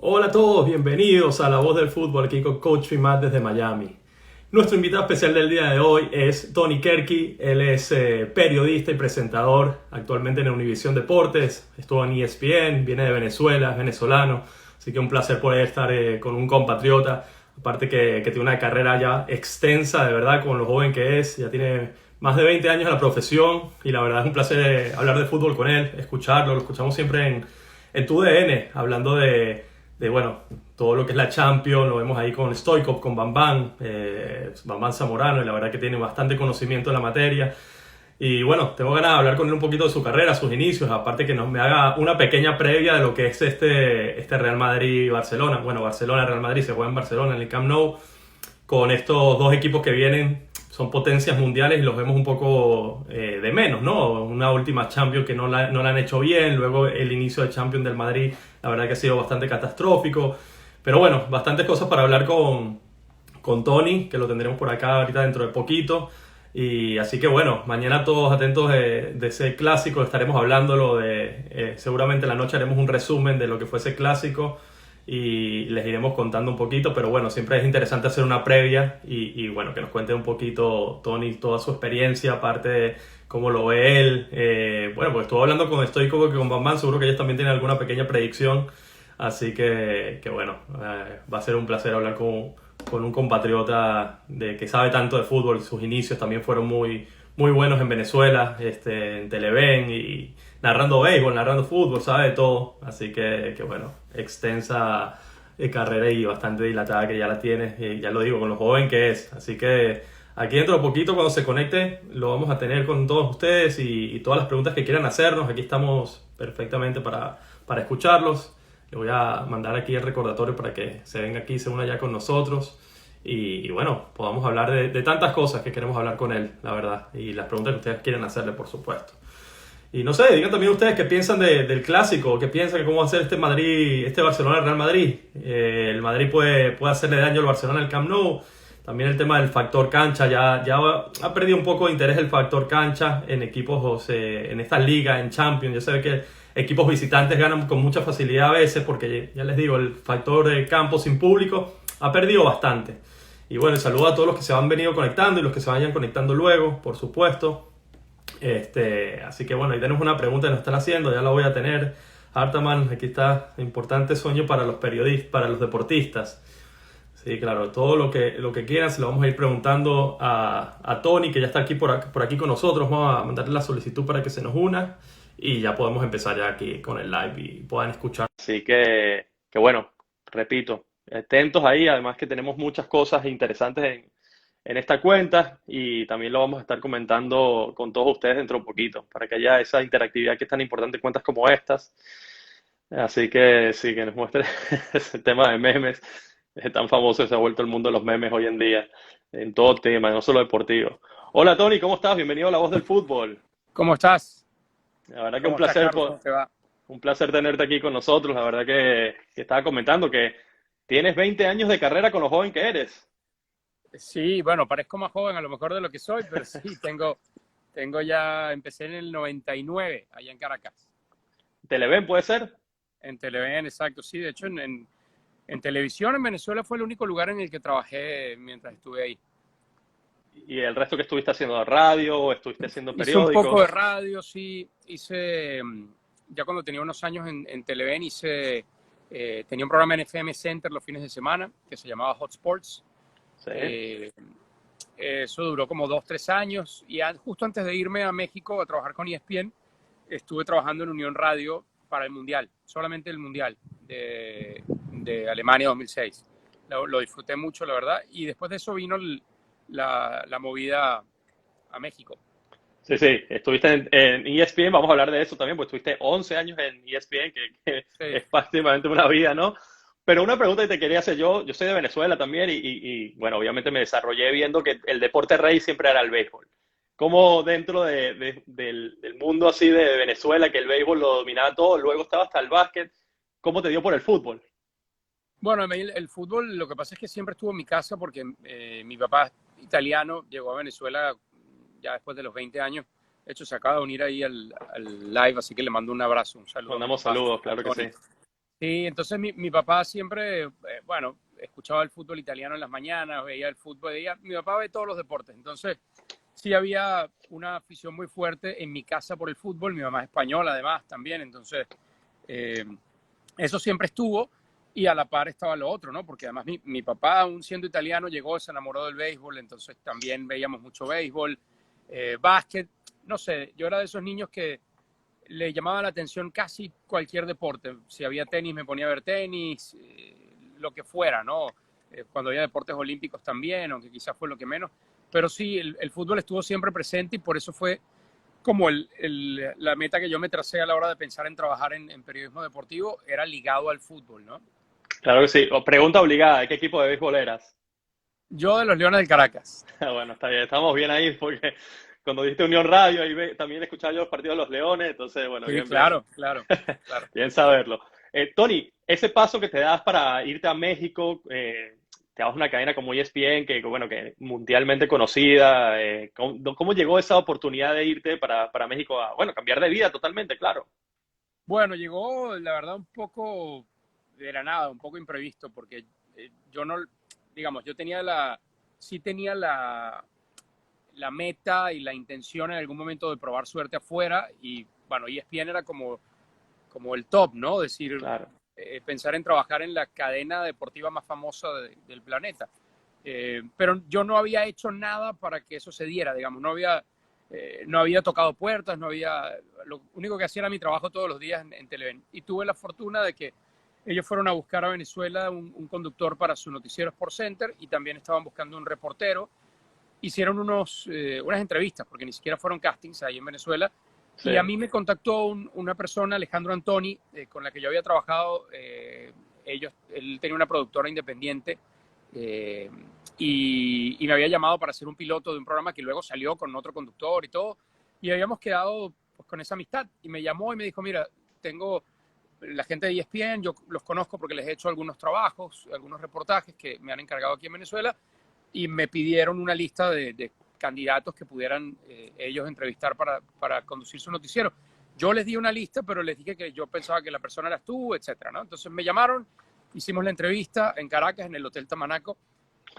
Hola a todos, bienvenidos a La Voz del Fútbol, aquí con Coach Fimat desde Miami. Nuestro invitado especial del día de hoy es Tony Kerky. Él es periodista y presentador actualmente en Univision Deportes. Estuvo en ESPN, viene de Venezuela, es venezolano. Así que un placer poder estar con un compatriota. Aparte que tiene una carrera ya extensa, de verdad, con lo joven que es. Ya tiene más de 20 años en la profesión y la verdad es un placer hablar de fútbol con él, escucharlo. Lo escuchamos siempre en TUDN, hablando bueno, todo lo que es la Champions. Lo vemos ahí con Stoichkov, con Bambam Zamorano, y la verdad que tiene bastante conocimiento en la materia. Y bueno, tengo ganas de hablar con él un poquito de su carrera, sus inicios, aparte que me haga una pequeña previa de lo que es este Real Madrid-Barcelona. Bueno, Barcelona-Real Madrid se juega en Barcelona, en el Camp Nou, con estos dos equipos que vienen, son potencias mundiales y los vemos un poco de menos, ¿no? Una última Champions que no la han hecho bien, luego el inicio de Champions del Madrid, la verdad que ha sido bastante catastrófico. Pero bueno, bastantes cosas para hablar con Tony, que lo tendremos por acá ahorita dentro de poquito. Y así que bueno, mañana todos atentos de ese clásico, estaremos hablándolo seguramente en la noche haremos un resumen de lo que fue ese clásico y les iremos contando un poquito, pero bueno, siempre es interesante hacer una previa y bueno, que nos cuente un poquito Tony toda su experiencia, aparte de cómo lo ve él. Bueno, pues estuve hablando con Stoichkov y con Bambam, seguro que ellos también tienen alguna pequeña predicción, así que bueno, va a ser un placer hablar con un compatriota que sabe tanto de fútbol. Sus inicios también fueron muy, muy buenos en Venezuela, en Televen y narrando béisbol, narrando fútbol, sabe de todo. Así que bueno, extensa carrera y bastante dilatada que ya la tiene, ya lo digo, con lo joven que es. Así que aquí dentro de poquito, cuando se conecte, lo vamos a tener con todos ustedes y todas las preguntas que quieran hacernos. Aquí estamos perfectamente para escucharlos. Le voy a mandar aquí el recordatorio para que se venga aquí, se una ya con nosotros y bueno, podamos hablar de tantas cosas que queremos hablar con él, la verdad, y las preguntas que ustedes quieren hacerle, por supuesto. Y no sé, digan también ustedes qué piensan del clásico, qué piensan que cómo va a ser este Barcelona-Real Madrid. El Madrid puede hacerle daño al Barcelona al Camp Nou. También el tema del factor cancha, ya ha perdido un poco de interés el factor cancha en equipos, en estas ligas, en Champions. Ya se ve que equipos visitantes ganan con mucha facilidad a veces porque, ya les digo, el factor de campo sin público ha perdido bastante. Y bueno, saludo a todos los que se han venido conectando y los que se vayan conectando luego, por supuesto. Así que bueno, ahí tenemos una pregunta que nos están haciendo, ya la voy a tener. Hartaman, aquí está, importante sueño para los periodistas, para los deportistas. Sí, claro, todo lo que quieran se lo vamos a ir preguntando a Tony, que ya está aquí por aquí con nosotros. Vamos a mandarle la solicitud para que se nos una y ya podemos empezar ya aquí con el live y puedan escuchar. Así que bueno, repito, atentos ahí, además que tenemos muchas cosas interesantes en esta cuenta y también lo vamos a estar comentando con todos ustedes dentro de un poquito, para que haya esa interactividad que es tan importante en cuentas como estas. Así que sí, que nos muestre ese tema de memes. Es tan famoso, se ha vuelto el mundo de los memes hoy en día, en todo tema, no solo deportivo. Hola Tony, ¿cómo estás? Bienvenido a La Voz del Fútbol. ¿Cómo estás? La verdad que ¿Cómo estás, Carlos? ¿Cómo te va? un placer tenerte aquí con nosotros. La verdad que estaba comentando que tienes 20 años de carrera con lo joven que eres. Sí, bueno, parezco más joven a lo mejor de lo que soy, pero sí, empecé en el 99, allá en Caracas. ¿Televen puede ser? En Televen, exacto, sí. De hecho, en televisión en Venezuela fue el único lugar en el que trabajé mientras estuve ahí. ¿Y el resto que estuviste haciendo radio o estuviste haciendo Hice un poco de periódicos? radio, sí. Ya cuando tenía unos años en Televen, tenía un programa en FM Center los fines de semana que se llamaba Hot Sports. Sí. Eso duró como 2, 3 años y justo antes de irme a México a trabajar con ESPN, estuve trabajando en Unión Radio para el Mundial, solamente el Mundial de Alemania 2006. Lo disfruté mucho, la verdad, y después de eso vino la movida a México. Sí, sí, estuviste en ESPN, vamos a hablar de eso también, pues estuviste 11 años en ESPN, que Sí. es prácticamente una vida, ¿no? Pero una pregunta que te quería hacer yo soy de Venezuela también bueno, obviamente me desarrollé viendo que el deporte rey siempre era el béisbol. ¿Cómo dentro del mundo así de Venezuela, que el béisbol lo dominaba todo, luego estaba hasta el básquet, cómo te dio por el fútbol? Bueno, a mí el fútbol, lo que pasa es que siempre estuvo en mi casa porque mi papá italiano llegó a Venezuela ya después de los 20 años. De hecho, se acaba de unir ahí al live, así que le mando un abrazo, un saludo a mi Mandamos papá, saludos, a claro que Tony. sí. Sí, entonces mi papá siempre, bueno, escuchaba el fútbol italiano en las mañanas, veía el fútbol, mi papá ve todos los deportes, entonces sí había una afición muy fuerte en mi casa por el fútbol, mi mamá es española además también, entonces eh, eso siempre estuvo y a la par estaba lo otro, ¿no? Porque además mi papá, aún siendo italiano, llegó, se enamoró del béisbol, entonces también veíamos mucho béisbol, básquet, no sé, yo era de esos niños que le llamaba la atención casi cualquier deporte. Si había tenis, me ponía a ver tenis, lo que fuera, ¿no? Cuando había deportes olímpicos también, aunque quizás fue lo que menos. Pero sí, el fútbol estuvo siempre presente y por eso fue como la meta que yo me tracé a la hora de pensar en trabajar en periodismo deportivo, era ligado al fútbol, ¿no? Claro que sí. O pregunta obligada, ¿de qué equipo de béisbol eras? Yo de los Leones del Caracas. Bueno, está bien, estamos bien ahí porque cuando diste Unión Radio, ahí también escuchaba yo los partidos de los Leones, entonces, bueno, Sí, bien, bien, claro, claro, claro. bien saberlo. Tony, ese paso que te das para irte a México, te das una cadena como ESPN, bueno, que mundialmente conocida, ¿cómo llegó esa oportunidad de irte para México a, bueno, cambiar de vida totalmente, claro? Bueno, llegó, la verdad, un poco de la nada, un poco imprevisto, porque yo no, digamos, sí tenía la meta y la intención en algún momento de probar suerte afuera y, bueno, ESPN era como el top, ¿no? Es decir, Claro, pensar en trabajar en la cadena deportiva más famosa del planeta. Pero yo no había hecho nada para que eso se diera, digamos, no había tocado puertas, lo único que hacía era mi trabajo todos los días en Televen. Y tuve la fortuna de que ellos fueron a buscar a Venezuela un conductor para su noticiero Sport Center y también estaban buscando un reportero. Hicieron unas entrevistas, porque ni siquiera fueron castings ahí en Venezuela, sí, y a mí me contactó una persona, Alejandro Antoni, con la que yo había trabajado. Él tenía una productora independiente eh, y me había llamado para hacer un piloto de un programa que luego salió con otro conductor y todo. Y habíamos quedado pues, con esa amistad. Y me llamó y me dijo, mira, tengo la gente de ESPN, yo los conozco porque les he hecho algunos trabajos, algunos reportajes que me han encargado aquí en Venezuela y me pidieron una lista de candidatos que pudieran ellos entrevistar para conducir su noticiero. Yo les di una lista, pero les dije que yo pensaba que la persona eras tú, etcétera, ¿no? Entonces me llamaron, hicimos la entrevista en Caracas, en el Hotel Tamanaco,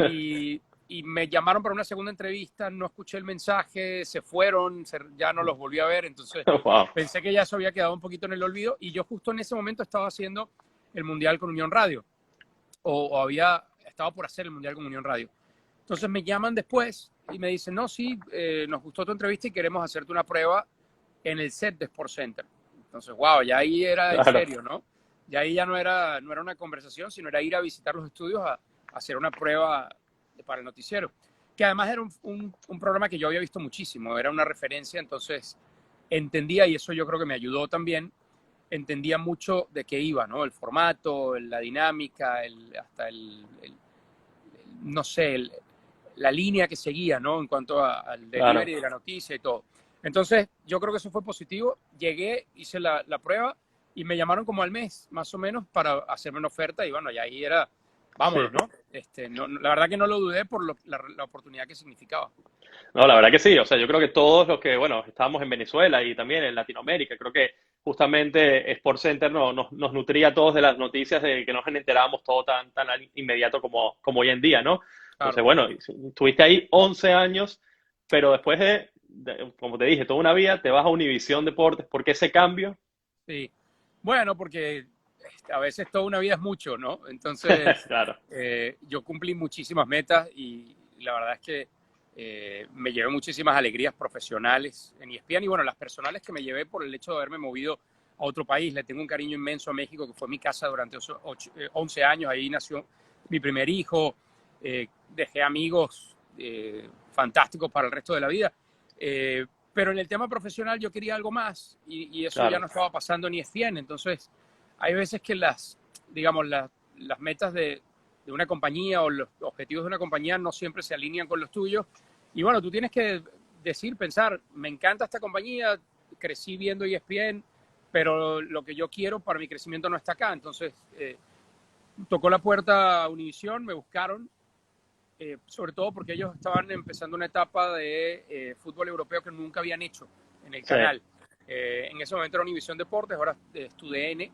y me llamaron para una segunda entrevista, no escuché el mensaje, se fueron, ya no los volví a ver, entonces wow, pensé que ya se había quedado un poquito en el olvido y yo justo en ese momento estaba haciendo el Mundial con Unión Radio, o estaba por hacer el Mundial con Unión Radio. Entonces me llaman después y me dicen, no, sí, nos gustó tu entrevista y queremos hacerte una prueba en el set de Sport Center. Entonces, wow, ya ahí era en claro. serio, ¿no? Ya ahí ya no era una conversación, sino era ir a visitar los estudios a hacer una prueba para el noticiero. Que además era un programa que yo había visto muchísimo, era una referencia, entonces entendía, y eso yo creo que me ayudó también, entendía mucho de qué iba, ¿no? El formato, la dinámica, hasta no sé, la línea que seguía, ¿no? En cuanto al Claro. delivery de la noticia y todo. Entonces, yo creo que eso fue positivo. Llegué, hice la prueba y me llamaron como al mes, más o menos, para hacerme una oferta y bueno, ya ahí era, Sí. vámonos, ¿no? La verdad que no lo dudé por la oportunidad que significaba. No, la verdad que sí. O sea, yo creo que todos los que, bueno, estábamos en Venezuela y también en Latinoamérica, creo que justamente SportsCenter nos nutría a todos de las noticias de que nos enterábamos todo tan inmediato como hoy en día, ¿no? Entonces, Claro, bueno, estuviste ahí 11 años, pero después como te dije, toda una vida, te vas a Univisión Deportes. ¿Por qué ese cambio? sí. Bueno, porque a veces toda una vida es mucho, ¿no? Entonces, Claro, yo cumplí muchísimas metas y la verdad es que me llevé muchísimas alegrías profesionales en ESPN y bueno, las personales que me llevé por el hecho de haberme movido a otro país. Le tengo un cariño inmenso a México, que fue mi casa durante 11 años. Ahí nació mi primer hijo. Dejé amigos fantásticos para el resto de la vida. Pero en el tema profesional yo quería algo más y eso ya claro, no estaba pasando en ESPN. Entonces, hay veces que digamos, las metas de una compañía o los objetivos de una compañía no siempre se alinean con los tuyos. Y bueno, tú tienes que pensar, me encanta esta compañía, crecí viendo ESPN, pero lo que yo quiero para mi crecimiento no está acá. Entonces, tocó la puerta a Univision, me buscaron, sobre todo porque ellos estaban empezando una etapa de fútbol europeo que nunca habían hecho en el sí, canal. En ese momento era Univision Deportes, ahora es TUDN,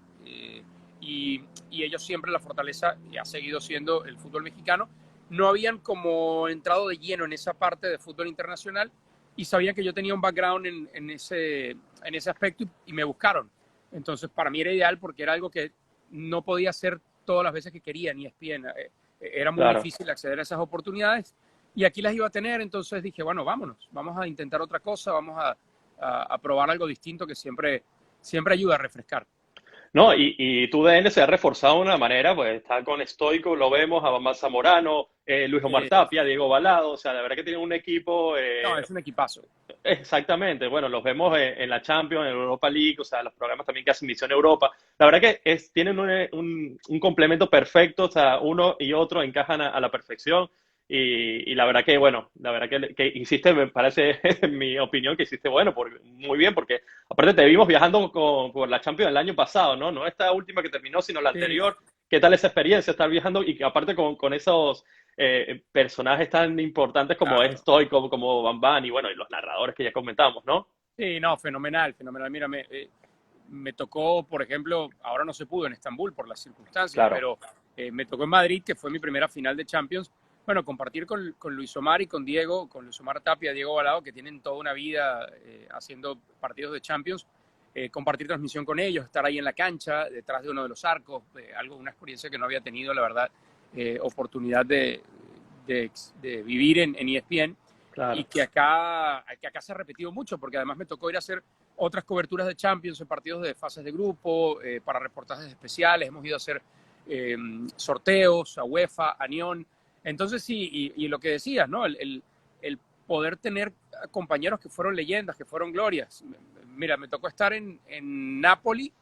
y ellos siempre la fortaleza, y ha seguido siendo el fútbol mexicano, no habían como entrado de lleno en esa parte de fútbol internacional y sabían que yo tenía un background en ese aspecto y me buscaron. Entonces, para mí era ideal porque era algo que no podía hacer todas las veces que quería ni ESPN. Era muy Claro. difícil acceder a esas oportunidades y aquí las iba a tener. Entonces dije, bueno, vámonos, vamos a intentar otra cosa, vamos a probar algo distinto que siempre ayuda a refrescar. No, y tu DN se ha reforzado de una manera, pues está con Stoico, lo vemos, a Bambam Zamorano, Luis Omar Tapia, Diego Balado, o sea, la verdad que tienen un equipo. No, es un equipazo. Exactamente, bueno, los vemos en la Champions, en Europa League, o sea, los programas también que hacen Misión Europa. La verdad que tienen un complemento perfecto, o sea, uno y otro encajan a la perfección. Y la verdad que, bueno, la verdad que hiciste, me parece, en mi opinión, que hiciste bueno, muy bien, porque aparte te vimos viajando por la Champions el año pasado, ¿no? No esta última que terminó, sino la Sí, anterior. ¿Qué tal esa experiencia, estar viajando y que aparte con esos personajes tan importantes como es claro. Stoico, como Bambán y bueno, y los narradores que ya comentamos, ¿no? Sí, no, fenomenal, fenomenal. Mira, me tocó, por ejemplo, ahora no se pudo en Estambul por las circunstancias, Claro. pero me tocó en Madrid, que fue mi primera final de Champions. Bueno, compartir con Luis Omar y con Diego, con Luis Omar Tapia, Diego Balado, que tienen toda una vida haciendo partidos de Champions, compartir transmisión con ellos, estar ahí en la cancha, detrás de uno de los arcos, una experiencia que no había tenido, la verdad, oportunidad de vivir en ESPN y Claro. que acá se ha repetido mucho, porque además me tocó ir a hacer otras coberturas de Champions en partidos de fases de grupo, para reportajes especiales, hemos ido a hacer sorteos a UEFA, a Nyon. Entonces sí, y lo que decías, ¿no? El poder tener compañeros que fueron leyendas, que fueron glorias. Mira, me tocó estar en Nápoli,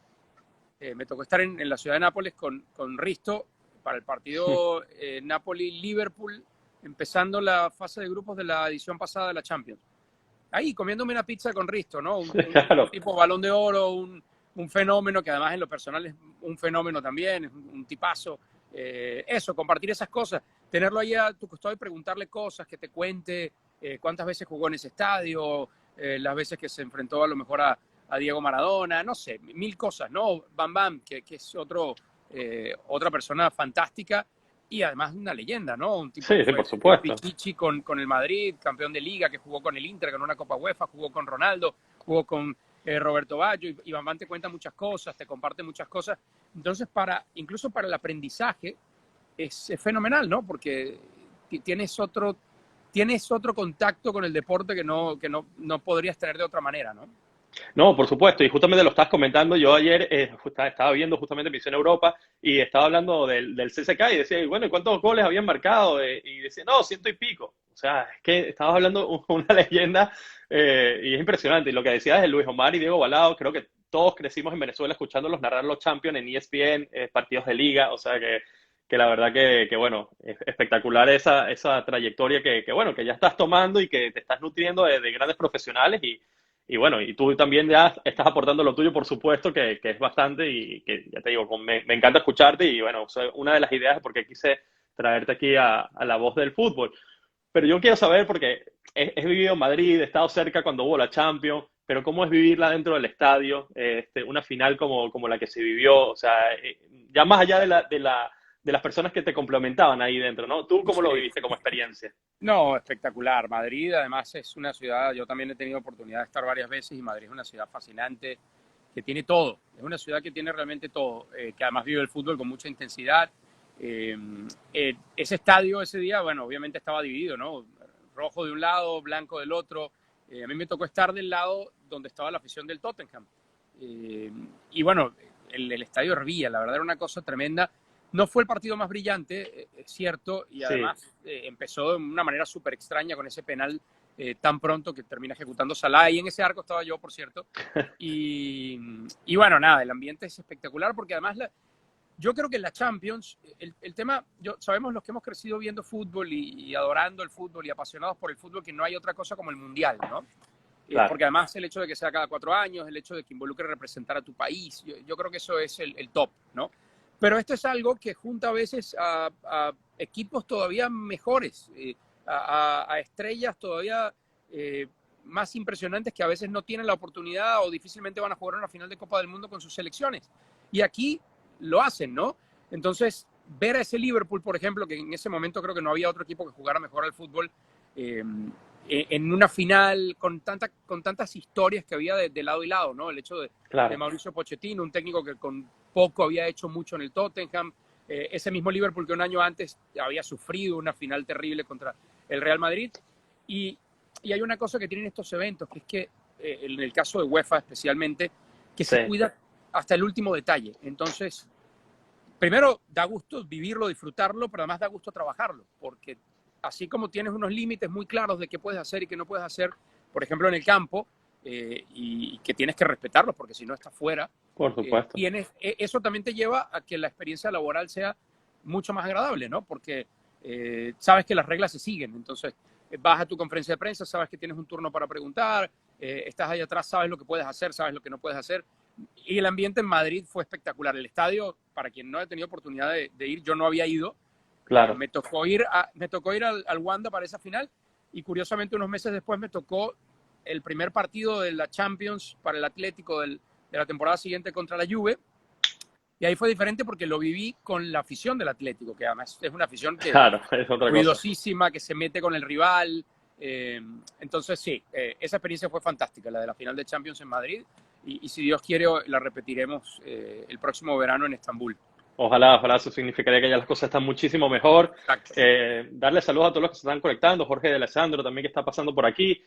me tocó estar en la ciudad de Nápoles con Risto para el partido Napoli-Liverpool, empezando la fase de grupos de la edición pasada de la Champions. Ahí, comiéndome una pizza con Risto, ¿no? Un Claro. tipo balón de oro, un fenómeno que además en lo personal es un fenómeno también, es un tipazo. Eso, compartir esas cosas, tenerlo ahí a tu costado y preguntarle cosas, que te cuente cuántas veces jugó en ese estadio, las veces que se enfrentó a lo mejor a Diego Maradona, no sé, mil cosas, ¿no? Bam Bam, que es otra persona fantástica y además una leyenda, ¿no? Un tipo que Sí, sí, fue por supuesto. Pichichi con el Madrid, campeón de Liga, que jugó con el Inter, ganó una Copa UEFA, jugó con Ronaldo, jugó con Roberto Baggio, y Bam Bam te cuenta muchas cosas, te comparte muchas cosas. Entonces, incluso para el aprendizaje, es fenomenal, ¿no? Porque tienes otro contacto con el deporte que no podrías tener de otra manera, ¿no? No, por supuesto, y justamente lo estás comentando. Yo ayer estaba viendo justamente Misión Europa y estaba hablando del CSKA y decía, bueno, ¿y cuántos goles habían marcado? Y decía, no, ciento y pico. O sea, es que estabas hablando una leyenda y es impresionante. Y lo que decías de Luis Omar y Diego Balado, creo que todos crecimos en Venezuela escuchándolos narrar los Champions en ESPN, partidos de liga, o sea que la verdad que, bueno, es espectacular esa trayectoria bueno, que ya estás tomando y que te estás nutriendo de grandes profesionales y bueno, y tú también ya estás aportando lo tuyo, por supuesto, que es bastante y que ya te digo, me encanta escucharte y bueno, una de las ideas es porque quise traerte aquí a la voz del fútbol. Pero yo quiero saber, porque he vivido en Madrid, he estado cerca cuando hubo la Champions, pero ¿cómo es vivirla dentro del estadio? Una final como la que se vivió, o sea, ya más allá de las personas que te complementaban ahí dentro, ¿no? ¿Tú cómo lo Sí. viviste como experiencia? No, espectacular. Madrid, además, es una ciudad, yo también he tenido oportunidad de estar varias veces y Madrid es una ciudad fascinante que tiene todo. Es una ciudad que tiene realmente todo, que además vive el fútbol con mucha intensidad. Eh, Ese estadio ese día, bueno, obviamente estaba dividido, ¿no? Rojo de un lado, blanco del otro. A mí me tocó estar del lado donde estaba la afición del Tottenham. Y bueno, el estadio hervía, la verdad era una cosa tremenda. No fue el partido más brillante, es cierto, y Sí, además empezó de una manera súper extraña con ese penal tan pronto que termina ejecutando Salah, y en ese arco estaba yo, por cierto. Y bueno, nada, el ambiente es espectacular porque además yo creo que en la Champions, el tema, sabemos los que hemos crecido viendo fútbol y adorando el fútbol y apasionados por el fútbol, que no hay otra cosa como el Mundial, ¿no? claro. Porque además el hecho de que sea cada 4 años, el hecho de que involucre representar a tu país, yo creo que eso es el top, ¿no? Pero esto es algo que junta a veces a equipos todavía mejores, a estrellas todavía más impresionantes que a veces no tienen la oportunidad o difícilmente van a jugar una final de Copa del Mundo con sus selecciones. Y aquí lo hacen, ¿no? Entonces, ver a ese Liverpool, por ejemplo, que en ese momento creo que no había otro equipo que jugara mejor al fútbol, en una final con tantas historias que había de lado y lado, ¿no? El hecho de Mauricio Pochettino, un técnico que con poco había hecho mucho en el Tottenham, ese mismo Liverpool que un año antes había sufrido una final terrible contra el Real Madrid. Y hay una cosa que tienen estos eventos, que es que en el caso de UEFA especialmente, que se cuida hasta el último detalle. Entonces, primero da gusto vivirlo, disfrutarlo, pero además da gusto trabajarlo, porque así como tienes unos límites muy claros de qué puedes hacer y qué no puedes hacer, por ejemplo, en el campo, y que tienes que respetarlos, porque si no estás fuera. Por supuesto. Eso también te lleva a que la experiencia laboral sea mucho más agradable, ¿no? Porque sabes que las reglas se siguen. Entonces, vas a tu conferencia de prensa, sabes que tienes un turno para preguntar, estás ahí atrás, sabes lo que puedes hacer, sabes lo que no puedes hacer. Y el ambiente en Madrid fue espectacular. El estadio, para quien no haya tenido oportunidad de ir, yo no había ido. Claro. Me tocó ir al Wanda para esa final, y curiosamente unos meses después me tocó el primer partido de la Champions para el Atlético de la temporada siguiente contra la Juve, y ahí fue diferente porque lo viví con la afición del Atlético, que además es una afición que es otra ruidosísima, que se mete con el rival. Entonces sí, esa experiencia fue fantástica, la de la final de Champions en Madrid, y si Dios quiere la repetiremos el próximo verano en Estambul. Ojalá, eso significaría que ya las cosas están muchísimo mejor. Darle saludos a todos los que se están conectando, Jorge de Alessandro también, que está pasando por aquí.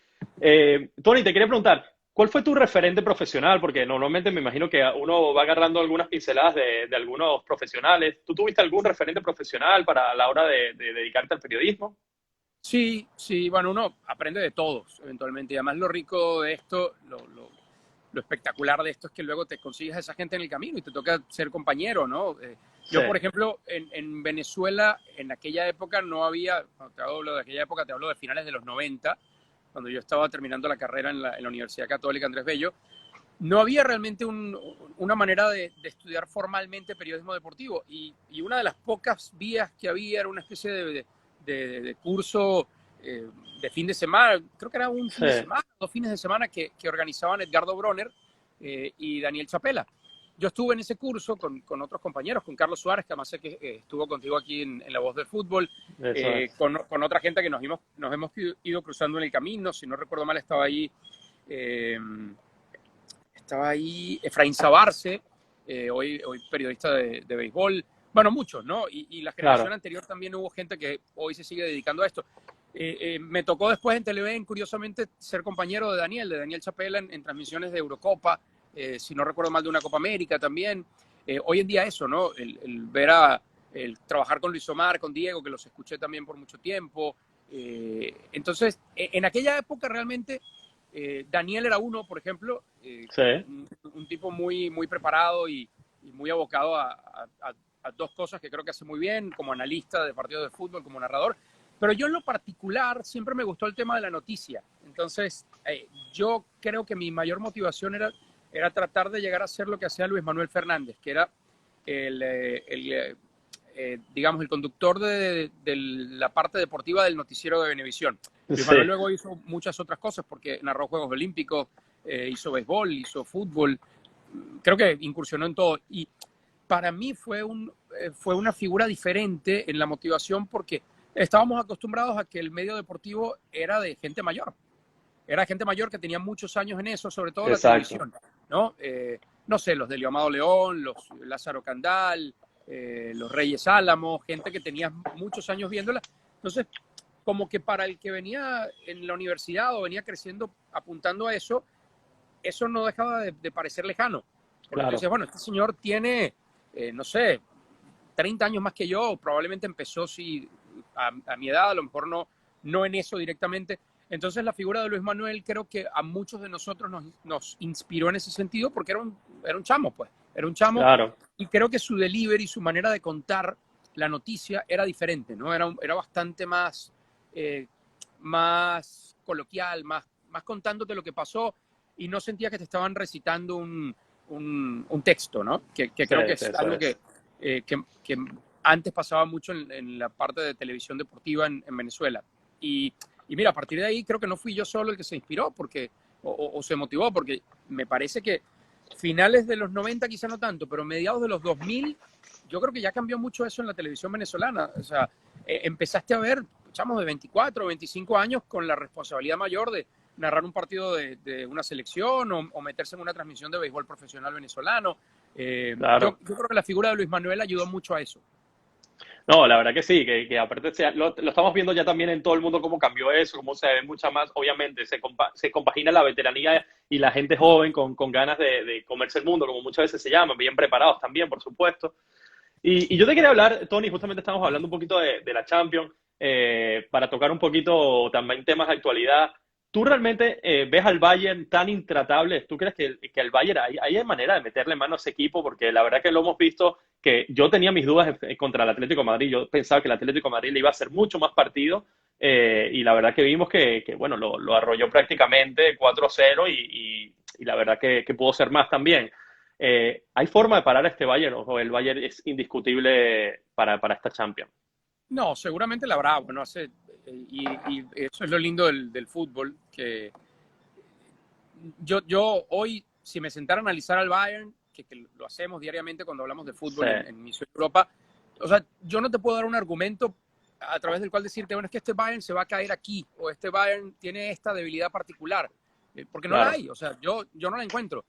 Tony, te quería preguntar, ¿cuál fue tu referente profesional? Porque normalmente me imagino que uno va agarrando algunas pinceladas de algunos profesionales. ¿Tú tuviste algún referente profesional para la hora de dedicarte al periodismo? Sí, bueno, uno aprende de todos eventualmente, y además lo rico de esto, lo espectacular de esto es que luego te consigues a esa gente en el camino y te toca ser compañero, ¿no? Yo, por ejemplo, en Venezuela, en aquella época no había, cuando te hablo de aquella época, te hablo de finales de los 90, cuando yo estaba terminando la carrera en la Universidad Católica Andrés Bello, no había realmente una manera de estudiar formalmente periodismo deportivo, y una de las pocas vías que había era una especie de curso de fin de semana, creo que era un fin de semana, 2 fines de semana que organizaban Edgardo Bronner y Daniel Chapela. Yo estuve en ese curso con otros compañeros, con Carlos Suárez, que además sé que estuvo contigo aquí en La Voz del Fútbol, con otra gente que nos hemos ido cruzando en el camino. Si no recuerdo mal, estaba ahí Efraín Sabarce, hoy periodista de béisbol. Bueno, muchos, ¿no? Y la generación anterior también hubo gente que hoy se sigue dedicando a esto. Me tocó después en Televen, curiosamente, ser compañero de Daniel Chapela en transmisiones de Eurocopa, si no recuerdo mal, de una Copa América también. Hoy en día eso, ¿no? El ver el trabajar con Luis Omar, con Diego, que los escuché también por mucho tiempo. Entonces, en aquella época realmente Daniel era uno, por ejemplo, un tipo muy, muy preparado y muy abocado a 2 cosas que creo que hace muy bien, como analista de partidos de fútbol, como narrador. Pero yo en lo particular siempre me gustó el tema de la noticia. Entonces, yo creo que mi mayor motivación era tratar de llegar a ser lo que hacía Luis Manuel Fernández, que era digamos, el conductor de la parte deportiva del noticiero de Venevisión. Luis Manuel luego hizo muchas otras cosas, porque narró Juegos Olímpicos, hizo béisbol, hizo fútbol, creo que incursionó en todo. Y para mí fue una figura diferente en la motivación, porque estábamos acostumbrados a que el medio deportivo era de gente mayor. Era gente mayor que tenía muchos años en eso, sobre todo la televisión, ¿no? No sé, los de Amado León, los Lázaro Candal, los Reyes Álamos, gente que tenía muchos años viéndola. Entonces, como que para el que venía en la universidad o venía creciendo apuntando a eso no dejaba de parecer lejano. Porque tú dices, bueno, este señor tiene, no sé, 30 años más que yo, probablemente empezó a mi edad, a lo mejor no en eso directamente. Entonces la figura de Luis Manuel creo que a muchos de nosotros nos inspiró en ese sentido, porque era un chamo, pues. Era un chamo, y creo que su delivery, su manera de contar la noticia era diferente, ¿no? Era bastante más coloquial, más contándote lo que pasó, y no sentía que te estaban recitando un texto, ¿no? Que creo que es algo que antes pasaba mucho en la parte de televisión deportiva en Venezuela. Y mira, a partir de ahí creo que no fui yo solo el que se inspiró o se motivó, porque me parece que finales de los 90 quizá no tanto, pero mediados de los 2000, yo creo que ya cambió mucho eso en la televisión venezolana. O sea, empezaste a ver chamos de 24 o 25 años con la responsabilidad mayor de narrar un partido de una selección o meterse en una transmisión de béisbol profesional venezolano. Claro. Yo creo que la figura de Luis Manuel ayudó mucho a eso. No, la verdad que sí, que aparte lo estamos viendo ya también en todo el mundo cómo cambió eso, cómo se ve mucha más, obviamente se compagina la veteranía y la gente joven con ganas de comerse el mundo, como muchas veces se llaman, bien preparados también, por supuesto. Y yo te quería hablar, Tony, justamente estamos hablando un poquito de la Champions, para tocar un poquito también temas de actualidad. ¿Tú realmente ves al Bayern tan intratable? ¿Tú crees que el Bayern hay manera de meterle mano a ese equipo? Porque la verdad que lo hemos visto, que yo tenía mis dudas contra el Atlético de Madrid. Yo pensaba que el Atlético de Madrid le iba a hacer mucho más partido, y la verdad que vimos que bueno, lo arrolló prácticamente 4-0 y la verdad que pudo ser más también. ¿Hay forma de parar a este Bayern o el Bayern es indiscutible para esta Champions? No, seguramente la habrá. Bueno, y eso es lo lindo del fútbol, que yo hoy, si me sentara a analizar al Bayern, que lo hacemos diariamente cuando hablamos de fútbol Sí. en Misión Europa, o sea, yo no te puedo dar un argumento a través del cual decirte, bueno, es que este Bayern se va a caer aquí, o este Bayern tiene esta debilidad particular, porque no la Claro. hay, o sea, yo no la encuentro.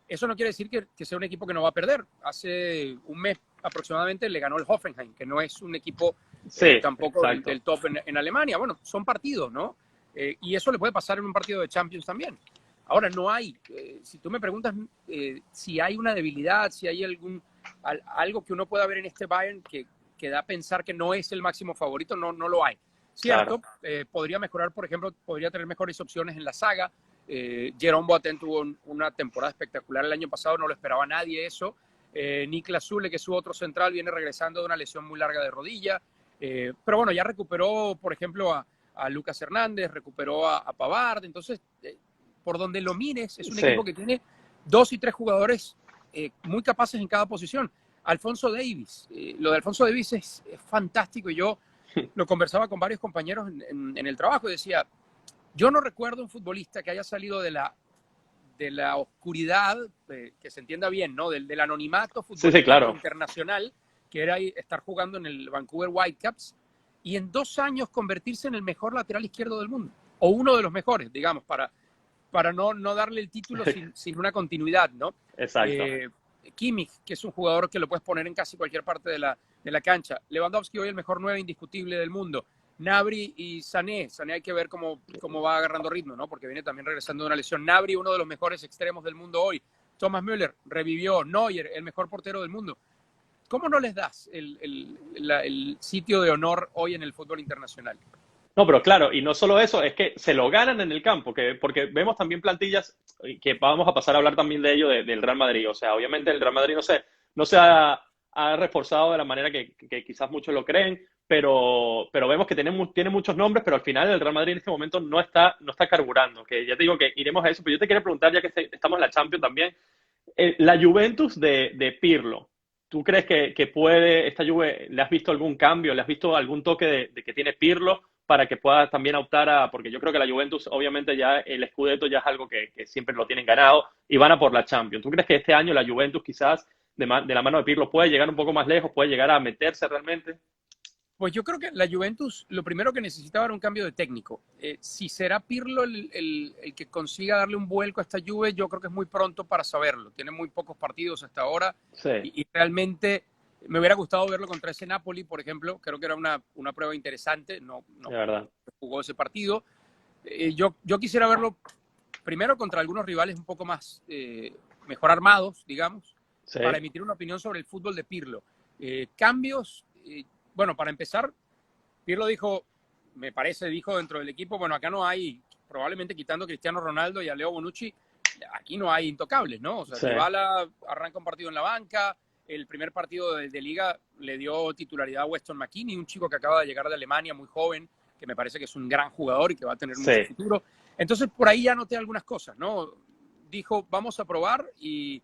Eso no quiere decir que sea un equipo que no va a perder. Hace un mes aproximadamente le ganó el Hoffenheim, que no es un equipo Sí, tampoco exacto. del top en Alemania. Bueno, son partidos, ¿no? Y eso le puede pasar en un partido de Champions también. Ahora, no hay, si tú me preguntas si hay una debilidad, si hay algo que uno pueda ver en este Bayern que da a pensar que no es el máximo favorito, no lo hay. Cierto, Claro. podría mejorar, por ejemplo, podría tener mejores opciones en la saga. Jerome Boateng tuvo una temporada espectacular el año pasado, no lo esperaba nadie eso. Niklas Zule, que es su otro central, viene regresando de una lesión muy larga de rodilla. Pero bueno, ya recuperó, por ejemplo, a Lucas Hernández, recuperó a Pavard. Entonces, por donde lo mires, es un Sí, equipo que tiene 2 y 3 jugadores muy capaces en cada posición. Alfonso Davies, lo de Alfonso Davies es fantástico, y yo lo conversaba con varios compañeros en el trabajo y decía, yo no recuerdo un futbolista que haya salido de la oscuridad, que se entienda bien, ¿no? Del anonimato sí, sí, futbolístico claro. internacional, que era estar jugando en el Vancouver Whitecaps, y en 2 años convertirse en el mejor lateral izquierdo del mundo, o uno de los mejores, digamos, para no darle el título sin una continuidad, ¿no? Exacto. Kimmich, que es un jugador que lo puedes poner en casi cualquier parte de la cancha. Lewandowski, hoy el mejor 9 indiscutible del mundo. Gnabry y Sané hay que ver cómo va agarrando ritmo, ¿no? Porque viene también regresando de una lesión. Gnabry, uno de los mejores extremos del mundo hoy. Thomas Müller revivió. Neuer, el mejor portero del mundo. ¿Cómo no les das el sitio de honor hoy en el fútbol internacional? No, pero claro, y no solo eso, es que se lo ganan en el campo, porque vemos también plantillas, que vamos a pasar a hablar también de ello, del Real Madrid. O sea, obviamente el Real Madrid no se ha reforzado de la manera que quizás muchos lo creen, pero vemos que tiene muchos nombres, pero al final el Real Madrid en este momento no está carburando. Que ya te digo que iremos a eso, pero yo te quería preguntar, ya que estamos en la Champions también, la Juventus de Pirlo. ¿Tú crees que puede, esta Juve, le has visto algún cambio, le has visto algún toque de que tiene Pirlo para que pueda también optar porque yo creo que la Juventus, obviamente ya el Scudetto ya es algo que siempre lo tienen ganado y van a por la Champions? ¿Tú crees que este año la Juventus quizás de la mano de Pirlo puede llegar un poco más lejos, puede llegar a meterse realmente? Pues yo creo que la Juventus lo primero que necesitaba era un cambio de técnico. Si será Pirlo el que consiga darle un vuelco a esta Juve, yo creo que es muy pronto para saberlo. Tiene muy pocos partidos hasta ahora Sí, y realmente me hubiera gustado verlo contra ese Napoli, por ejemplo. Creo que era una prueba interesante. No de verdad. jugó ese partido. Yo quisiera verlo primero contra algunos rivales un poco más mejor armados, digamos, Sí, para emitir una opinión sobre el fútbol de Pirlo. Cambios, bueno, para empezar, Pirlo dijo dentro del equipo, bueno, acá no hay, probablemente quitando a Cristiano Ronaldo y a Leo Bonucci, aquí no hay intocables, ¿no? O sea, sí, Dybala arranca un partido en la banca, el primer partido de Liga le dio titularidad a Weston McKennie, un chico que acaba de llegar de Alemania, muy joven, que me parece que es un gran jugador y que va a tener mucho sí. futuro. Entonces, por ahí ya noté algunas cosas, ¿no? Dijo, vamos a probar y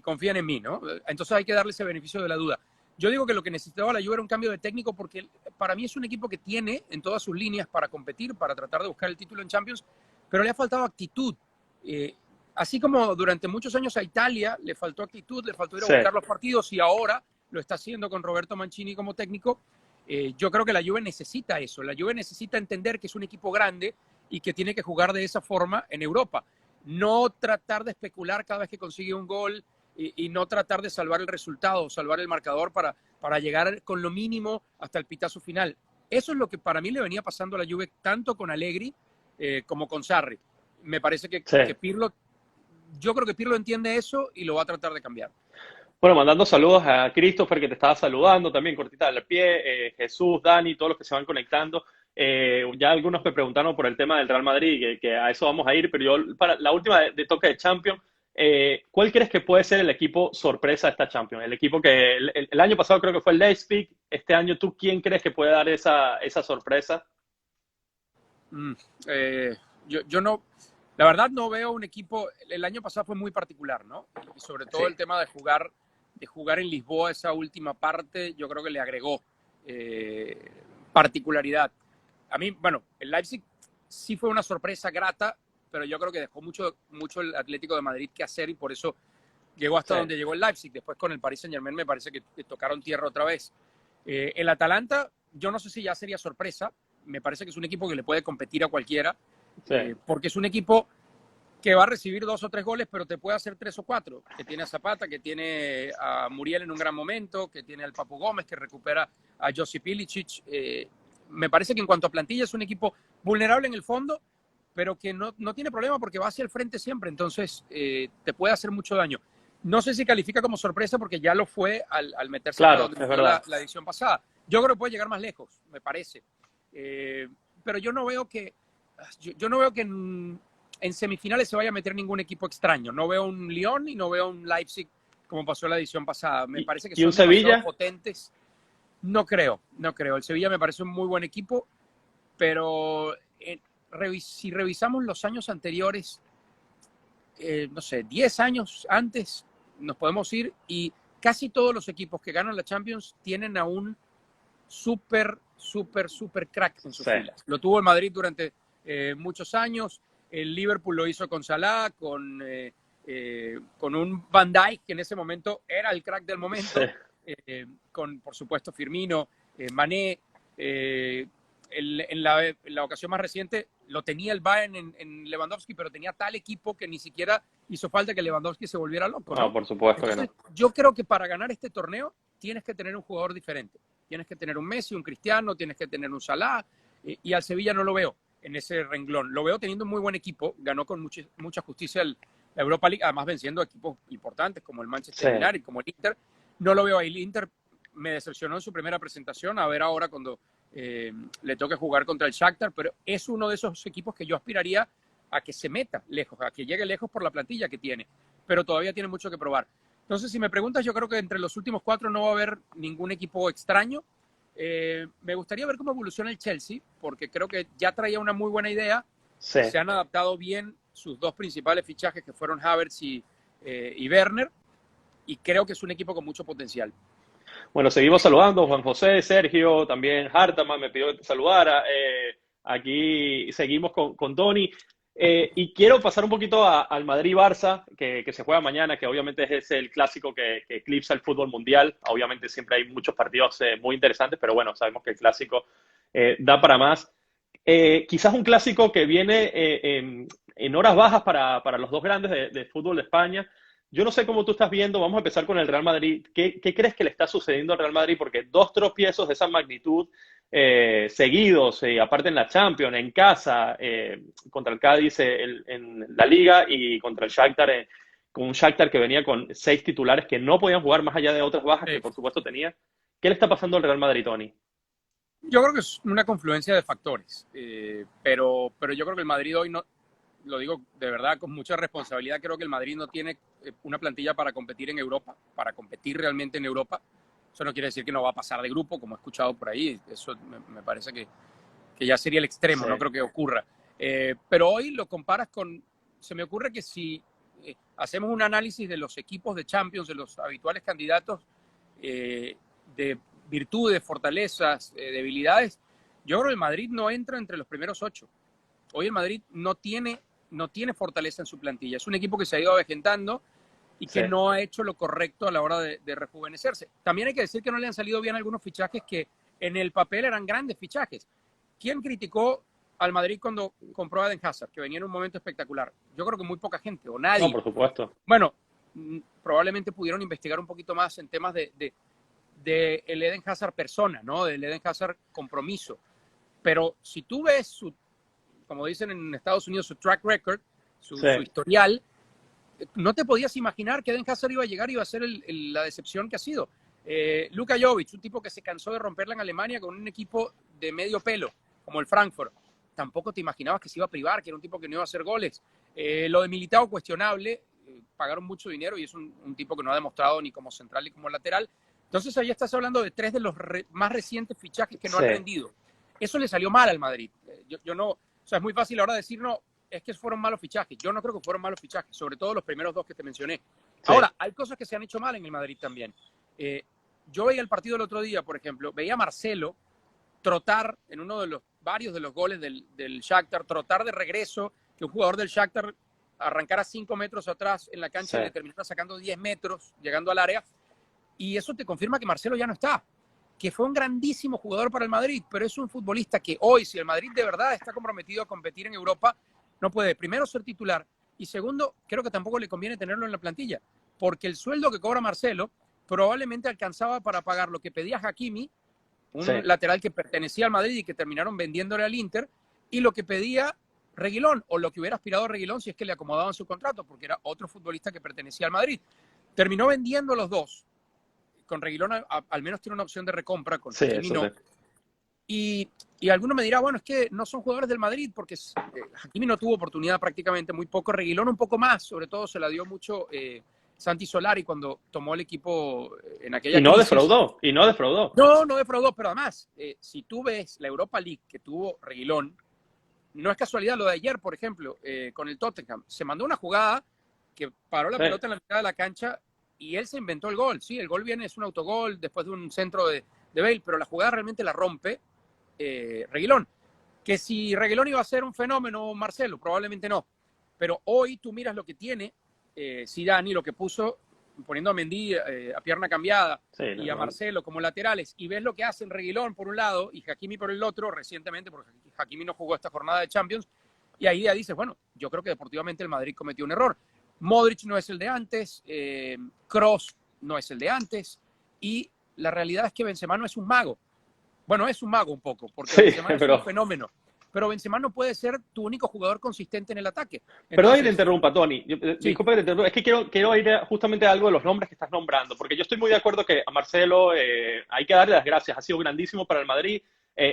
confían en mí, ¿no? Entonces hay que darle ese beneficio de la duda. Yo digo que lo que necesitaba la Juve era un cambio de técnico, porque para mí es un equipo que tiene en todas sus líneas para competir, para tratar de buscar el título en Champions, pero le ha faltado actitud. así como durante muchos años a Italia le faltó actitud, le faltó ir a Sí. buscar los partidos y ahora lo está haciendo con Roberto Mancini como técnico, yo creo que la Juve necesita eso. La Juve necesita entender que es un equipo grande y que tiene que jugar de esa forma en Europa. No tratar de especular cada vez que consigue un gol y no tratar de salvar el resultado, salvar el marcador para llegar con lo mínimo hasta el pitazo final. Eso es lo que para mí le venía pasando a la Juve tanto con Allegri como con Sarri. Me parece Sí. que Pirlo, yo creo que Pirlo entiende eso y lo va a tratar de cambiar. Bueno, mandando saludos a Christopher, que te estaba saludando también, cortita al pie, Jesús, Dani, todos los que se van conectando. Ya algunos me preguntaron por el tema del Real Madrid, que a eso vamos a ir, pero yo, para la última de toque de Champions, ¿cuál crees que puede ser el equipo sorpresa de esta Champions? El equipo que el año pasado creo que fue el Leipzig, este año, ¿tú quién crees que puede dar esa sorpresa? Yo no, la verdad no veo un equipo, el año pasado fue muy particular, ¿no? Y sobre todo Sí. el tema de jugar en Lisboa esa última parte, yo creo que le agregó particularidad. A mí, bueno, el Leipzig sí fue una sorpresa grata, pero yo creo que dejó mucho el Atlético de Madrid que hacer y por eso llegó hasta Sí. donde llegó el Leipzig. Después con el Paris Saint-Germain me parece que tocaron tierra otra vez. El Atalanta, yo no sé si ya sería sorpresa, me parece que es un equipo que le puede competir a cualquiera, Sí. porque es un equipo que va a recibir 2 o 3 goles, pero te puede hacer 3 o 4, que tiene a Zapata, que tiene a Muriel en un gran momento, que tiene al Papu Gómez, que recupera a Josip Ilicic. Me parece que en cuanto a plantilla es un equipo vulnerable en el fondo, pero que no tiene problema porque va hacia el frente siempre, entonces te puede hacer mucho daño. No sé si califica como sorpresa porque ya lo fue al meterse Claro, hasta donde es fue verdad. la edición pasada. Yo creo que puede llegar más lejos, me parece. Pero yo no veo que en semifinales se vaya a meter ningún equipo extraño. No veo un Lyon y no veo un Leipzig como pasó la edición pasada. Me parece que ¿Y un son demasiado Sevilla? potentes. No creo. El Sevilla me parece un muy buen equipo, pero si revisamos los años anteriores, no sé, 10 años antes, nos podemos ir y casi todos los equipos que ganan la Champions tienen a un súper crack en sus Sí. filas. Lo tuvo el Madrid durante muchos años, el Liverpool lo hizo con Salah, con un Van Dijk que en ese momento era el crack del momento, Sí. con por supuesto Firmino, Mané, en la ocasión más reciente lo tenía el Bayern en Lewandowski, pero tenía tal equipo que ni siquiera hizo falta que Lewandowski se volviera loco, ¿no? No, por supuesto que Entonces, no. yo creo que para ganar este torneo tienes que tener un jugador diferente. Tienes que tener un Messi, un Cristiano, tienes que tener un Salah, y al Sevilla no lo veo en ese renglón. Lo veo teniendo un muy buen equipo, ganó con mucha justicia la Europa League, además venciendo equipos importantes como el Manchester Sí. United, como el Inter. No lo veo ahí. El Inter me decepcionó en su primera presentación, a ver ahora cuando le toque jugar contra el Shakhtar, pero es uno de esos equipos que yo aspiraría a que se meta lejos, a que llegue lejos por la plantilla que tiene, pero todavía tiene mucho que probar. Entonces, si me preguntas, yo creo que entre los últimos 4 no va a haber ningún equipo extraño. Me gustaría ver cómo evoluciona el Chelsea, porque creo que ya traía una muy buena idea. Sí. Se han adaptado bien sus 2 principales fichajes, que fueron Havertz y Werner, y creo que es un equipo con mucho potencial. Bueno, seguimos saludando. Juan José, Sergio, también Hartaman me pidió que te saludara. Aquí seguimos con Tony. Y quiero pasar un poquito al Madrid-Barça, que se juega mañana, que obviamente es el clásico que eclipsa el fútbol mundial. Obviamente siempre hay muchos partidos muy interesantes, pero bueno, sabemos que el clásico da para más. Quizás un clásico que viene en horas bajas para los dos grandes de fútbol de España. Yo no sé cómo tú estás viendo, vamos a empezar con el Real Madrid. ¿Qué crees que le está sucediendo al Real Madrid? Porque 2 tropiezos de esa magnitud seguidos, aparte en la Champions, en casa, contra el Cádiz en la Liga y contra el Shakhtar, con un Shakhtar que venía con 6 titulares que no podían jugar más allá de otras bajas que por supuesto tenía. ¿Qué le está pasando al Real Madrid, Tony? Yo creo que es una confluencia de factores, pero yo creo que el Madrid hoy no, lo digo de verdad con mucha responsabilidad, creo que el Madrid no tiene una plantilla para competir en Europa, para competir realmente en Europa. Eso no quiere decir que no va a pasar de grupo, como he escuchado por ahí. Eso me parece que ya sería el extremo, sí. No creo que ocurra. Pero hoy lo comparas con... Se me ocurre que si hacemos un análisis de los equipos de Champions, de los habituales candidatos, de virtudes, fortalezas, debilidades, yo creo que el Madrid no entra entre los primeros 8. Hoy el Madrid no tiene no tiene fortaleza en su plantilla. Es un equipo que se ha ido avejentando y que no ha hecho lo correcto a la hora de rejuvenecerse. También hay que decir que no le han salido bien algunos fichajes que en el papel eran grandes fichajes. ¿Quién criticó al Madrid cuando compró a Eden Hazard, que venía en un momento espectacular? Yo creo que muy poca gente, o nadie. No, por supuesto. Bueno, probablemente pudieron investigar un poquito más en temas de el Eden Hazard persona, ¿no? Del Eden Hazard compromiso. Pero si tú ves su, como dicen en Estados Unidos, su track record, su historial, no te podías imaginar que Eden Hazard iba a llegar y iba a ser la decepción que ha sido. Luka Jovic, un tipo que se cansó de romperla en Alemania con un equipo de medio pelo, como el Frankfurt. Tampoco te imaginabas que se iba a privar, que era un tipo que no iba a hacer goles. Lo de Militao, cuestionable. Pagaron mucho dinero y es un tipo que no ha demostrado ni como central ni como lateral. Entonces ahí estás hablando de tres de los más recientes fichajes que no han rendido. Eso le salió mal al Madrid. Yo no, o sea, es muy fácil ahora decir, no, es que fueron malos fichajes. Yo no creo que fueron malos fichajes, sobre todo los primeros dos que te mencioné. Ahora, hay cosas que se han hecho mal en el Madrid también. Yo veía el partido el otro día, por ejemplo, veía a Marcelo trotar en uno de los varios de los goles del Shakhtar, trotar de regreso, que un jugador del Shakhtar arrancara 5 metros atrás en la cancha y le terminara sacando 10 metros, llegando al área. Y eso te confirma que Marcelo ya no está, que fue un grandísimo jugador para el Madrid, pero es un futbolista que hoy, si el Madrid de verdad está comprometido a competir en Europa, no puede, primero, ser titular, y segundo, creo que tampoco le conviene tenerlo en la plantilla, porque el sueldo que cobra Marcelo probablemente alcanzaba para pagar lo que pedía Hakimi, un lateral que pertenecía al Madrid y que terminaron vendiéndole al Inter, y lo que pedía Reguilón, o lo que hubiera aspirado Reguilón si es que le acomodaban su contrato, porque era otro futbolista que pertenecía al Madrid. Terminó vendiendo a los dos. Con Reguilón al menos tiene una opción de recompra, con Hakimi no. Y alguno me dirá, bueno, es que no son jugadores del Madrid, porque Hakimi no tuvo oportunidad prácticamente, muy poco. Reguilón un poco más, sobre todo se la dio mucho Santi Solari cuando tomó el equipo en aquella crisis. Y no defraudó. No defraudó, pero además, si tú ves la Europa League que tuvo Reguilón, no es casualidad lo de ayer, por ejemplo, con el Tottenham. Se mandó una jugada que paró la pelota en la mitad de la cancha y él se inventó el gol. Sí, el gol viene, es un autogol después de un centro de Bale, pero la jugada realmente la rompe Reguilón. Que si Reguilón iba a ser un fenómeno, Marcelo, probablemente no. Pero hoy tú miras lo que tiene Zidane y lo que puso, poniendo a Mendy a pierna cambiada y a Marcelo como laterales, y ves lo que hacen Reguilón por un lado y Hakimi por el otro, recientemente, porque Hakimi no jugó esta jornada de Champions, y ahí ya dices, bueno, yo creo que deportivamente el Madrid cometió un error. Modric no es el de antes, Kroos no es el de antes, y la realidad es que Benzema no es un mago. Bueno, es un mago un poco, porque Benzema es un fenómeno. Pero Benzema no puede ser tu único jugador consistente en el ataque. Entonces, perdón que te interrumpa, Tony. Disculpa que te interrumpa. Es que quiero ir justamente a algo de los nombres que estás nombrando, porque yo estoy muy de acuerdo que a Marcelo hay que darle las gracias. Ha sido grandísimo para el Madrid.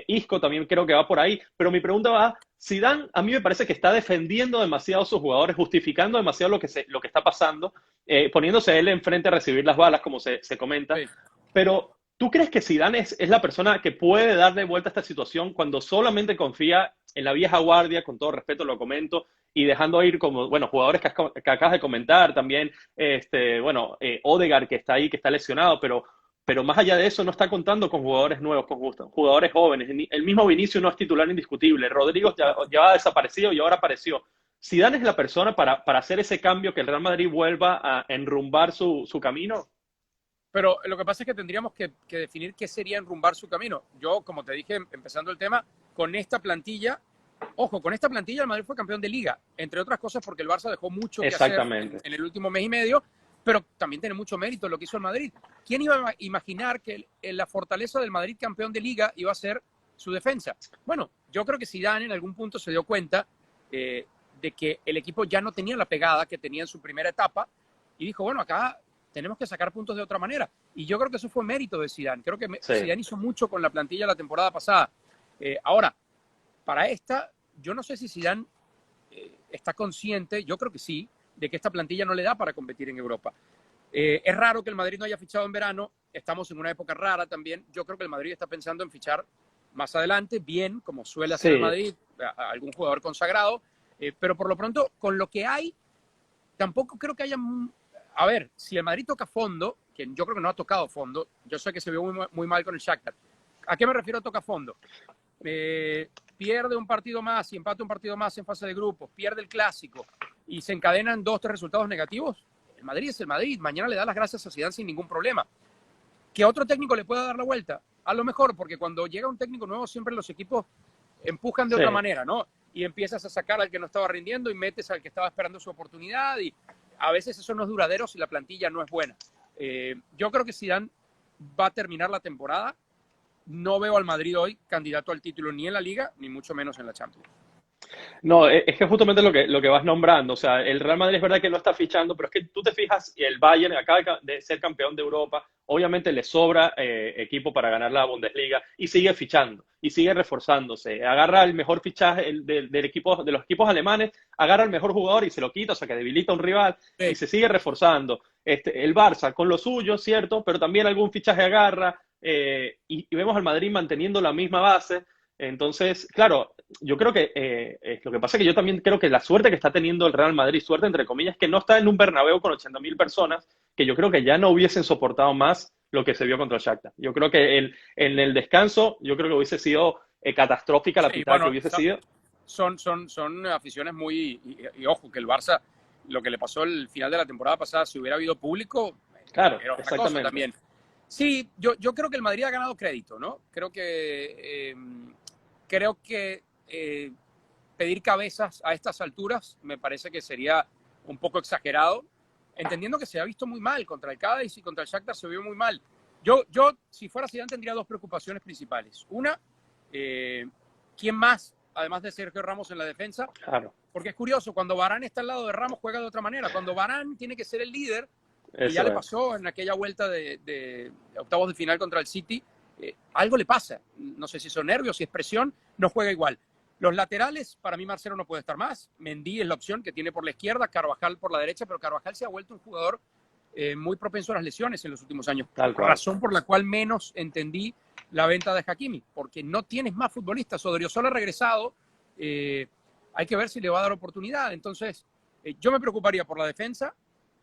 Isco también creo que va por ahí. Pero mi pregunta va, Zidane a mí me parece que está defendiendo demasiado a sus jugadores, justificando demasiado lo que está pasando, poniéndose él enfrente a recibir las balas, como se comenta. Sí. Pero ¿tú crees que Zidane es la persona que puede darle vuelta a esta situación cuando solamente confía en la vieja guardia, con todo respeto lo comento, y dejando ir como, bueno, jugadores que acabas de comentar también, Odegaard que está ahí, que está lesionado, pero más allá de eso no está contando con jugadores nuevos, con jugadores jóvenes. El mismo Vinicius no es titular indiscutible, Rodrigo ya ha desaparecido y ahora apareció. ¿Zidane es la persona para hacer ese cambio, que el Real Madrid vuelva a enrumbar su camino? Pero lo que pasa es que tendríamos que definir qué sería enrumbar su camino. Yo, como te dije, empezando el tema, con esta plantilla, ojo, con esta plantilla el Madrid fue campeón de Liga, entre otras cosas porque el Barça dejó mucho que hacer en el último mes y medio, pero también tiene mucho mérito lo que hizo el Madrid. ¿Quién iba a imaginar que la fortaleza del Madrid campeón de Liga iba a ser su defensa? Bueno, yo creo que Zidane en algún punto se dio cuenta de que el equipo ya no tenía la pegada que tenía en su primera etapa y dijo, bueno, acá tenemos que sacar puntos de otra manera. Y yo creo que eso fue mérito de Zidane. Creo que Zidane hizo mucho con la plantilla la temporada pasada. Ahora, para esta, yo no sé si Zidane está consciente, yo creo que sí, de que esta plantilla no le da para competir en Europa. Es raro que el Madrid no haya fichado en verano. Estamos en una época rara también. Yo creo que el Madrid está pensando en fichar más adelante, bien, como suele hacer el Madrid, a algún jugador consagrado. Pero por lo pronto, con lo que hay, tampoco creo que haya... A ver, si el Madrid toca fondo, que yo creo que no ha tocado fondo, yo sé que se vio muy mal con el Shakhtar. ¿A qué me refiero a toca fondo? pierde un partido más y empata un partido más en fase de grupos, pierde el clásico y se encadenan 2-3 resultados negativos, el Madrid es el Madrid. Mañana le da las gracias a Zidane sin ningún problema. ¿Que a otro técnico le pueda dar la vuelta? A lo mejor, porque cuando llega un técnico nuevo siempre los equipos empujan de otra manera, ¿no? Y empiezas a sacar al que no estaba rindiendo y metes al que estaba esperando su oportunidad, y a veces eso no es duradero si la plantilla no es buena. Yo creo que Zidane va a terminar la temporada. No veo al Madrid hoy candidato al título ni en la Liga, ni mucho menos en la Champions. No, es que justamente lo que vas nombrando, o sea, el Real Madrid es verdad que no está fichando, pero es que tú te fijas, y el Bayern acaba de ser campeón de Europa, obviamente le sobra equipo para ganar la Bundesliga y sigue fichando y sigue reforzándose, agarra el mejor fichaje del equipo, de los equipos alemanes, agarra el mejor jugador y se lo quita, o sea, que debilita a un rival y se sigue reforzando. El Barça con lo suyo, cierto, pero también algún fichaje agarra, y vemos al Madrid manteniendo la misma base. Entonces, claro, yo creo que lo que pasa es que yo también creo que la suerte que está teniendo el Real Madrid, suerte entre comillas, que no está en un Bernabéu con 80.000 personas, que yo creo que ya no hubiesen soportado más lo que se vio contra el Shakhtar. Yo creo que en el descanso, yo creo que hubiese sido catastrófica la pitada que hubiese sido. Son aficiones muy... Y ojo, que el Barça, lo que le pasó el final de la temporada pasada, si hubiera habido público, claro, era otra exactamente. cosa también. Sí, yo creo que el Madrid ha ganado crédito, ¿no? Creo que pedir cabezas a estas alturas me parece que sería un poco exagerado, entendiendo que se ha visto muy mal contra el Cádiz y contra el Shakhtar se vio muy mal. Yo si fuera Zidane, tendría dos preocupaciones principales. Una, ¿quién más, además de Sergio Ramos en la defensa? Claro. Porque es curioso, cuando Varane está al lado de Ramos juega de otra manera. Cuando Varane tiene que ser el líder, y ya le pasó en aquella vuelta de octavos de final contra el City, algo le pasa. No sé si son nervios, si es presión, no juega igual. Los laterales, para mí Marcelo no puede estar más. Mendy es la opción que tiene por la izquierda, Carvajal por la derecha, pero Carvajal se ha vuelto un jugador muy propenso a las lesiones en los últimos años. Razón por la cual menos entendí la venta de Hakimi, porque no tienes más futbolistas. Odriozola ha regresado, hay que ver si le va a dar oportunidad. Entonces, yo me preocuparía por la defensa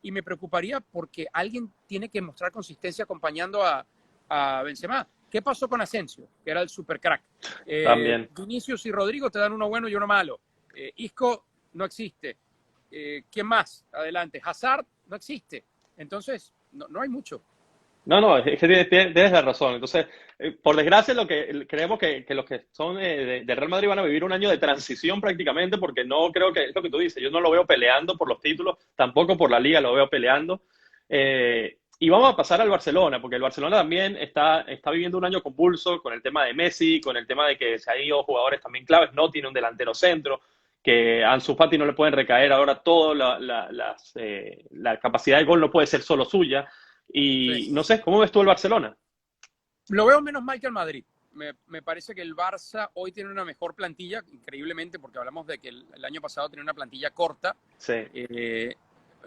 y me preocuparía porque alguien tiene que mostrar consistencia acompañando a Benzema. ¿Qué pasó con Asensio, que era el supercrack? También. Vinicius y Rodrigo te dan uno bueno y uno malo. Isco no existe. ¿Quién más? Adelante. Hazard no existe. Entonces, no hay mucho. No, es que tienes la razón. Entonces, por desgracia, creemos que los que son de Real Madrid van a vivir un año de transición prácticamente, porque no creo que es lo que tú dices. Yo no lo veo peleando por los títulos, tampoco por la Liga lo veo peleando. Y vamos a pasar al Barcelona, porque el Barcelona también está viviendo un año convulso con el tema de Messi, con el tema de que se han ido jugadores también claves, no tiene un delantero centro, que a Ansu Fati no le pueden recaer ahora toda la capacidad de gol no puede ser solo suya. Y no sé, ¿cómo ves tú el Barcelona? Lo veo menos mal que el Madrid. Me parece que el Barça hoy tiene una mejor plantilla, increíblemente, porque hablamos de que el año pasado tenía una plantilla corta. Sí.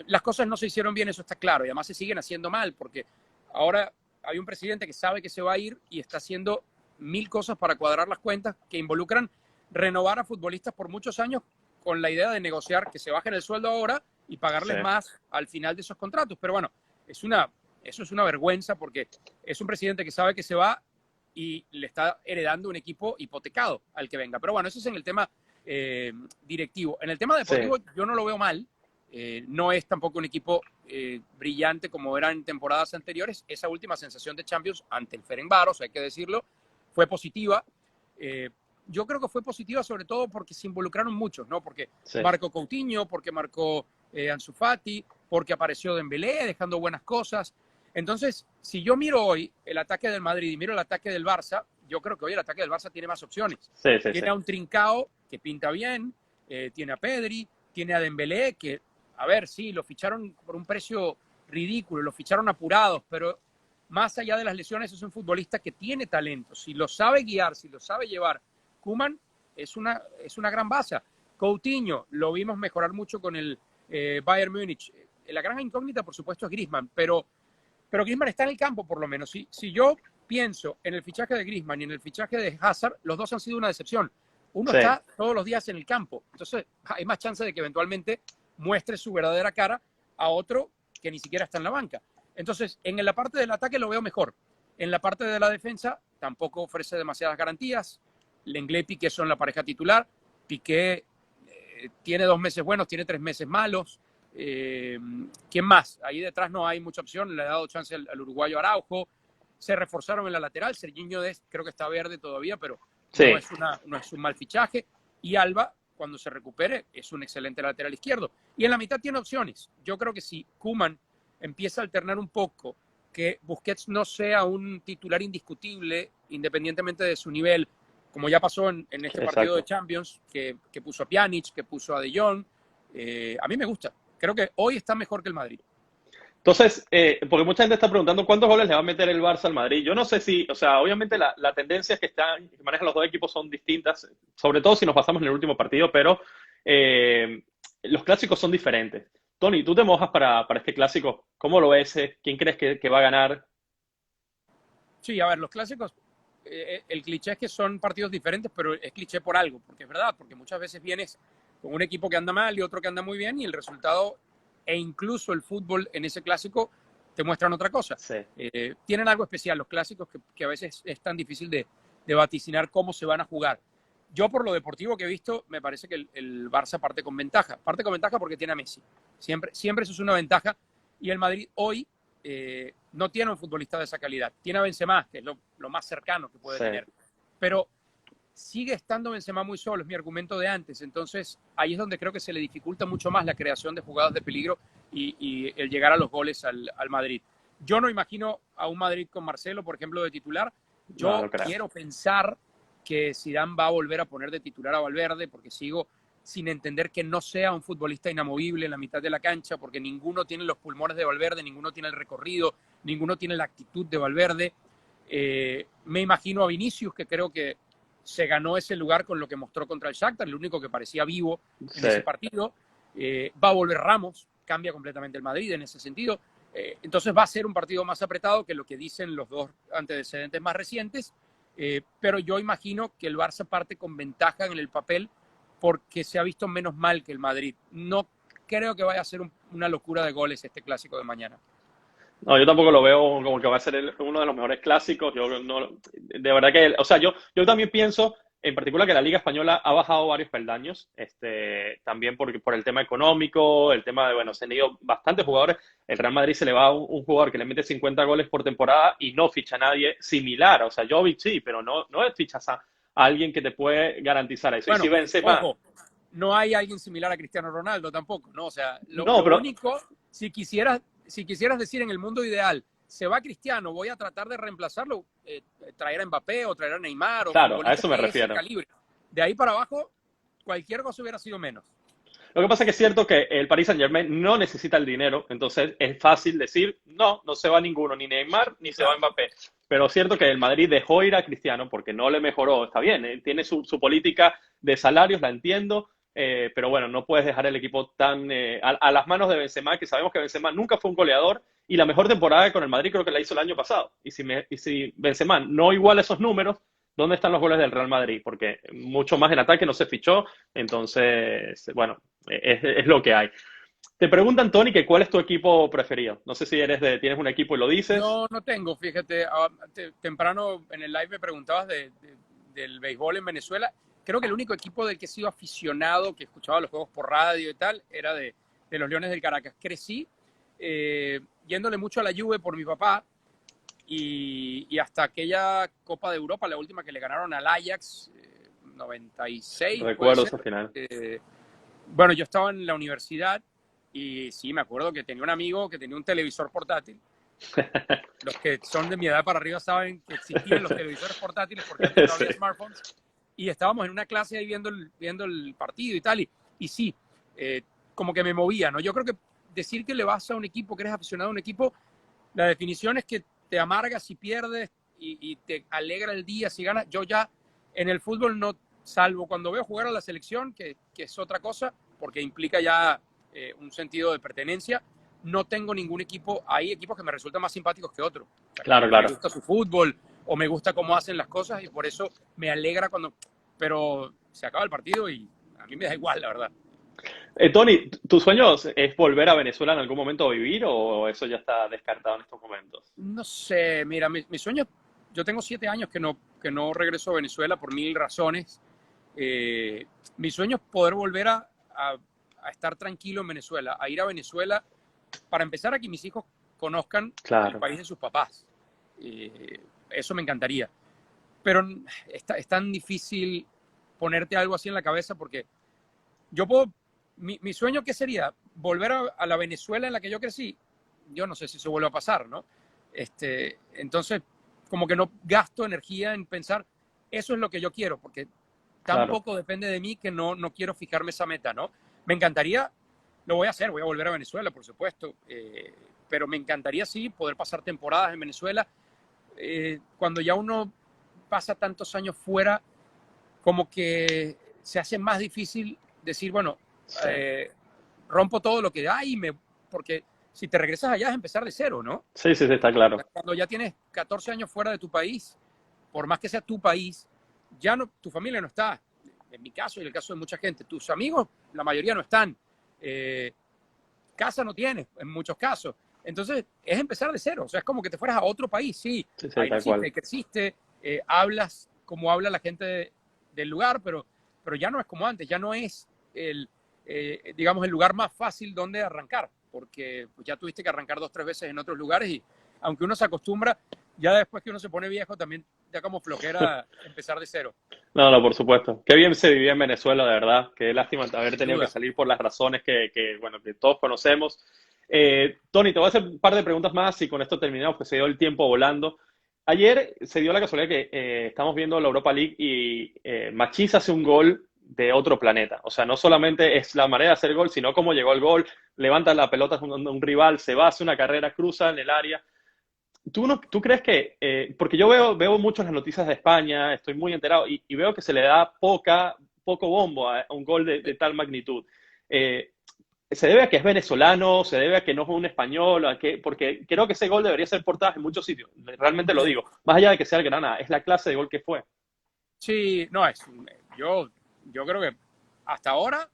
Las cosas no se hicieron bien, eso está claro, y además se siguen haciendo mal, porque ahora hay un presidente que sabe que se va a ir y está haciendo 1000 cosas para cuadrar las cuentas que involucran renovar a futbolistas por muchos años con la idea de negociar que se bajen el sueldo ahora y pagarles más al final de esos contratos. Pero bueno, eso es una vergüenza porque es un presidente que sabe que se va y le está heredando un equipo hipotecado al que venga. Pero bueno, eso es en el tema directivo. En el tema deportivo yo no lo veo mal. No es tampoco un equipo brillante como era en temporadas anteriores. Esa última sensación de Champions ante el Ferencváros, hay que decirlo, fue positiva. Yo creo que fue positiva sobre todo porque se involucraron muchos, ¿no? Porque marcó Coutinho, porque marcó Ansu Fati, porque apareció Dembélé dejando buenas cosas. Entonces, si yo miro hoy el ataque del Madrid y miro el ataque del Barça, yo creo que hoy el ataque del Barça tiene más opciones. Tiene a un Trincao que pinta bien, tiene a Pedri, tiene a Dembélé que, a ver, sí, lo ficharon por un precio ridículo, lo ficharon apurados, pero más allá de las lesiones es un futbolista que tiene talento. Si lo sabe guiar, si lo sabe llevar, Koeman es una gran baza. Coutinho lo vimos mejorar mucho con el Bayern Múnich. La gran incógnita, por supuesto, es Griezmann, pero Griezmann está en el campo, por lo menos. Si yo pienso en el fichaje de Griezmann y en el fichaje de Hazard, los dos han sido una decepción. Uno está todos los días en el campo, entonces hay más chance de que eventualmente muestre su verdadera cara a otro que ni siquiera está en la banca. Entonces, en la parte del ataque lo veo mejor. En la parte de la defensa tampoco ofrece demasiadas garantías. Lenglet y Piqué son la pareja titular. Piqué tiene 2 meses buenos, tiene 3 meses malos. ¿Quién más? Ahí detrás no hay mucha opción. Le ha dado chance al uruguayo Araujo. Se reforzaron en la lateral. Serginho Dest creo que está verde todavía, pero Sí, no es un mal fichaje. Y Alba, cuando se recupere, es un excelente lateral izquierdo. Y en la mitad tiene opciones. Yo creo que si Koeman empieza a alternar un poco, que Busquets no sea un titular indiscutible, independientemente de su nivel, como ya pasó en este partido de exacto. Champions, que puso a Pjanic, que puso a De Jong. A mí me gusta. Creo que hoy está mejor que el Madrid. Entonces, porque mucha gente está preguntando cuántos goles le va a meter el Barça al Madrid. Yo no sé si, o sea, obviamente la tendencia es que manejan los dos equipos son distintas, sobre todo si nos basamos en el último partido, pero los clásicos son diferentes. Tony, tú te mojas para este clásico. ¿Cómo lo ves? ¿Quién crees que va a ganar? Sí, a ver, los clásicos, el cliché es que son partidos diferentes, pero es cliché por algo, porque es verdad, porque muchas veces vienes con un equipo que anda mal y otro que anda muy bien y el resultado e incluso el fútbol en ese clásico te muestran otra cosa. Sí, Tienen algo especial los clásicos que a veces es tan difícil de vaticinar cómo se van a jugar. Yo por lo deportivo que he visto, me parece que el Barça parte con ventaja. Parte con ventaja porque tiene a Messi. Siempre eso es una ventaja. Y el Madrid hoy no tiene un futbolista de esa calidad. Tiene a Benzema, que es lo más cercano que puede sí. tener. Pero sigue estando Benzema muy solo, es mi argumento de antes. Entonces, ahí es donde creo que se le dificulta mucho más la creación de jugadas de peligro y el llegar a los goles al Madrid. Yo no imagino a un Madrid con Marcelo, por ejemplo, de titular. No, Yo no creo. quiero pensar que Zidane va a volver a poner de titular a Valverde, porque sigo sin entender que no sea un futbolista inamovible en la mitad de la cancha, porque ninguno tiene los pulmones de Valverde, ninguno tiene el recorrido, ninguno tiene la actitud de Valverde. Me imagino a Vinicius, que creo que se ganó ese lugar con lo que mostró contra el Shakhtar, el único que parecía vivo en Sí. ese partido. Va a volver Ramos, cambia completamente el Madrid en ese sentido. Entonces va a ser un partido más apretado que lo que dicen los dos antecedentes más recientes, pero yo imagino que el Barça parte con ventaja en el papel porque se ha visto menos mal que el Madrid. No creo que vaya a ser una locura de goles este clásico de mañana. No, yo tampoco lo veo como que va a ser uno de los mejores clásicos. Yo no, de verdad que, o sea, yo también pienso en particular que la Liga Española ha bajado varios peldaños, también por el tema económico, el tema de, bueno, se han ido bastantes jugadores. El Real Madrid se le va a un jugador que le mete 50 goles por temporada y no ficha a nadie similar. O sea, Jovic sí, pero no fichas a alguien que te puede garantizar eso. Y Bueno, si Benzema, ojo, no hay alguien similar a Cristiano Ronaldo tampoco, ¿no? O sea, no, lo pero único, si quisieras decir en el mundo ideal, se va Cristiano, voy a tratar de reemplazarlo, traer a Mbappé o traer a Neymar o claro, a futbolistas eso me de ese refiero. calibre. De ahí para abajo, cualquier cosa hubiera sido menos. Lo que pasa es que es cierto que el Paris Saint-Germain no necesita el dinero, entonces es fácil decir, no se va ninguno, ni Neymar, ni se va Claro. Mbappé. Pero es cierto que el Madrid dejó ir a Cristiano porque no le mejoró, está bien, tiene su política de salarios, la entiendo, pero bueno, no puedes dejar el equipo tan a las manos de Benzema, que sabemos que Benzema nunca fue un goleador y la mejor temporada con el Madrid creo que la hizo el año pasado. Y si Benzema no iguala esos números, ¿dónde están los goles del Real Madrid? Porque mucho más en ataque no se fichó, entonces, bueno, es lo que hay. Te preguntan, Tony, que cuál es tu equipo preferido. No sé si tienes un equipo y lo dices. No tengo, fíjate, temprano en el live me preguntabas del béisbol en Venezuela. Creo que el único equipo del que he sido aficionado, que escuchaba los juegos por radio y tal, era de los Leones del Caracas. Crecí yéndole mucho a la Juve por mi papá y hasta aquella Copa de Europa, la última que le ganaron al Ajax, 96, puede Recuerdo ser. esa final. Bueno, yo estaba en la universidad y sí, me acuerdo que tenía un amigo que tenía un televisor portátil. Los que son de mi edad para arriba saben que existían los televisores portátiles porque antes no había Sí. smartphones. Y estábamos en una clase ahí viendo el partido y tal. Y sí, como que me movía, ¿no? Yo creo que decir que le vas a un equipo, que eres aficionado a un equipo, la definición es que te amargas si pierdes y te alegra el día si ganas. Yo ya en el fútbol no, salvo cuando veo jugar a la selección, que es otra cosa, porque implica ya un sentido de pertenencia, no tengo ningún equipo. Hay equipos que me resultan más simpáticos que otros. O sea, Claro, me claro. gusta su fútbol o me gusta cómo hacen las cosas y por eso me alegra cuando... Pero se acaba el partido y a mí me da igual, la verdad. Tony, ¿tu sueño es volver a Venezuela en algún momento a vivir o eso ya está descartado en estos momentos? No sé, mira, mi sueño yo tengo 7 años que no regreso a Venezuela por mil razones. Mi sueño es poder volver a estar tranquilo en Venezuela, a ir a Venezuela, para empezar a que mis hijos conozcan el país de sus papás. Eso me encantaría. Pero es tan difícil ponerte algo así en la cabeza porque yo puedo... Mi sueño, ¿qué sería? Volver a la Venezuela en la que yo crecí. Yo no sé si eso vuelve a pasar, ¿no? Entonces, como que no gasto energía en pensar, eso es lo que yo quiero, porque tampoco depende de mí que no quiero fijarme esa meta, ¿no? Me encantaría, lo voy a hacer, voy a volver a Venezuela, por supuesto, pero me encantaría, sí, poder pasar temporadas en Venezuela. Cuando ya uno pasa tantos años fuera, como que se hace más difícil decir, bueno, rompo todo lo que hay, porque si te regresas allá es empezar de cero, ¿no? Sí, está claro. Cuando ya tienes 14 años fuera de tu país, por más que sea tu país, ya no, tu familia no está. En mi caso y en el caso de mucha gente, tus amigos, la mayoría no están. Casa no tienes, en muchos casos. Entonces, es empezar de cero. O sea, es como que te fueras a otro país. Sí, ahí naciste, creciste, hablas como habla la gente del lugar, pero ya no es como antes. Ya no es digamos, el lugar más fácil donde arrancar, porque pues, ya tuviste que arrancar 2 o 3 veces en otros lugares y aunque uno se acostumbra, ya después que uno se pone viejo también da como flojera empezar de cero. No, por supuesto. Qué bien se vivía en Venezuela, de verdad. Qué lástima haber tenido que salir por las razones que todos conocemos. Tony, te voy a hacer un par de preguntas más y con esto terminamos, que se dio el tiempo volando. Ayer se dio la casualidad que estamos viendo la Europa League y Machís hace un gol de otro planeta. O sea, no solamente es la manera de hacer gol, sino cómo llegó el gol, levanta la pelota a un rival, se va, hace una carrera, cruza en el área. ¿Tú crees que, porque yo veo mucho las noticias de España, estoy muy enterado, y veo que se le da poco bombo a un gol de tal magnitud? ¿Se debe a que es venezolano? ¿Se debe a que no es un español? Porque creo que ese gol debería ser portada en muchos sitios, realmente lo digo, más allá de que sea el Granada, es la clase de gol que fue. Sí, no, yo creo que hasta ahora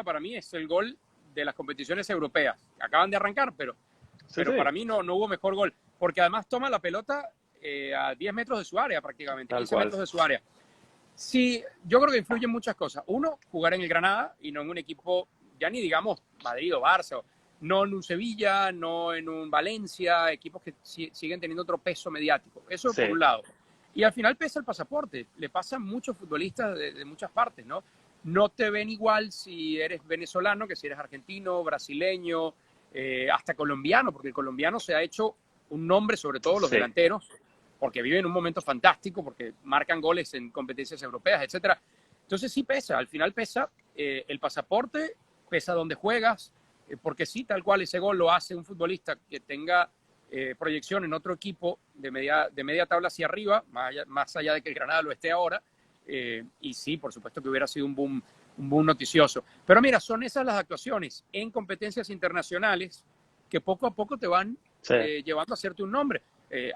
para mí es el gol de las competiciones europeas. Acaban de arrancar, pero para mí no hubo mejor gol. Porque además toma la pelota a 10 metros de su área prácticamente, 15 metros de su área. Sí, yo creo que influyen muchas cosas. Uno, jugar en el Granada y no en un equipo, ya ni digamos Madrid o Barça, no en un Sevilla, no en un Valencia, equipos que siguen teniendo otro peso mediático. Eso por un lado. Y al final pesa el pasaporte. Le pasa a muchos futbolistas de muchas partes, ¿no? No te ven igual si eres venezolano que si eres argentino, brasileño, hasta colombiano, porque el colombiano se ha hecho un nombre, sobre todo los delanteros, porque viven un momento fantástico, porque marcan goles en competencias europeas, etc. Entonces sí pesa, al final pesa el pasaporte, pesa donde juegas, porque sí, tal cual ese gol lo hace un futbolista que tenga proyección en otro equipo de media tabla hacia arriba, más allá de que el Granada lo esté ahora, y sí, por supuesto que hubiera sido un boom noticioso. Pero mira, son esas las actuaciones en competencias internacionales que poco a poco te van llevando a hacerte un nombre.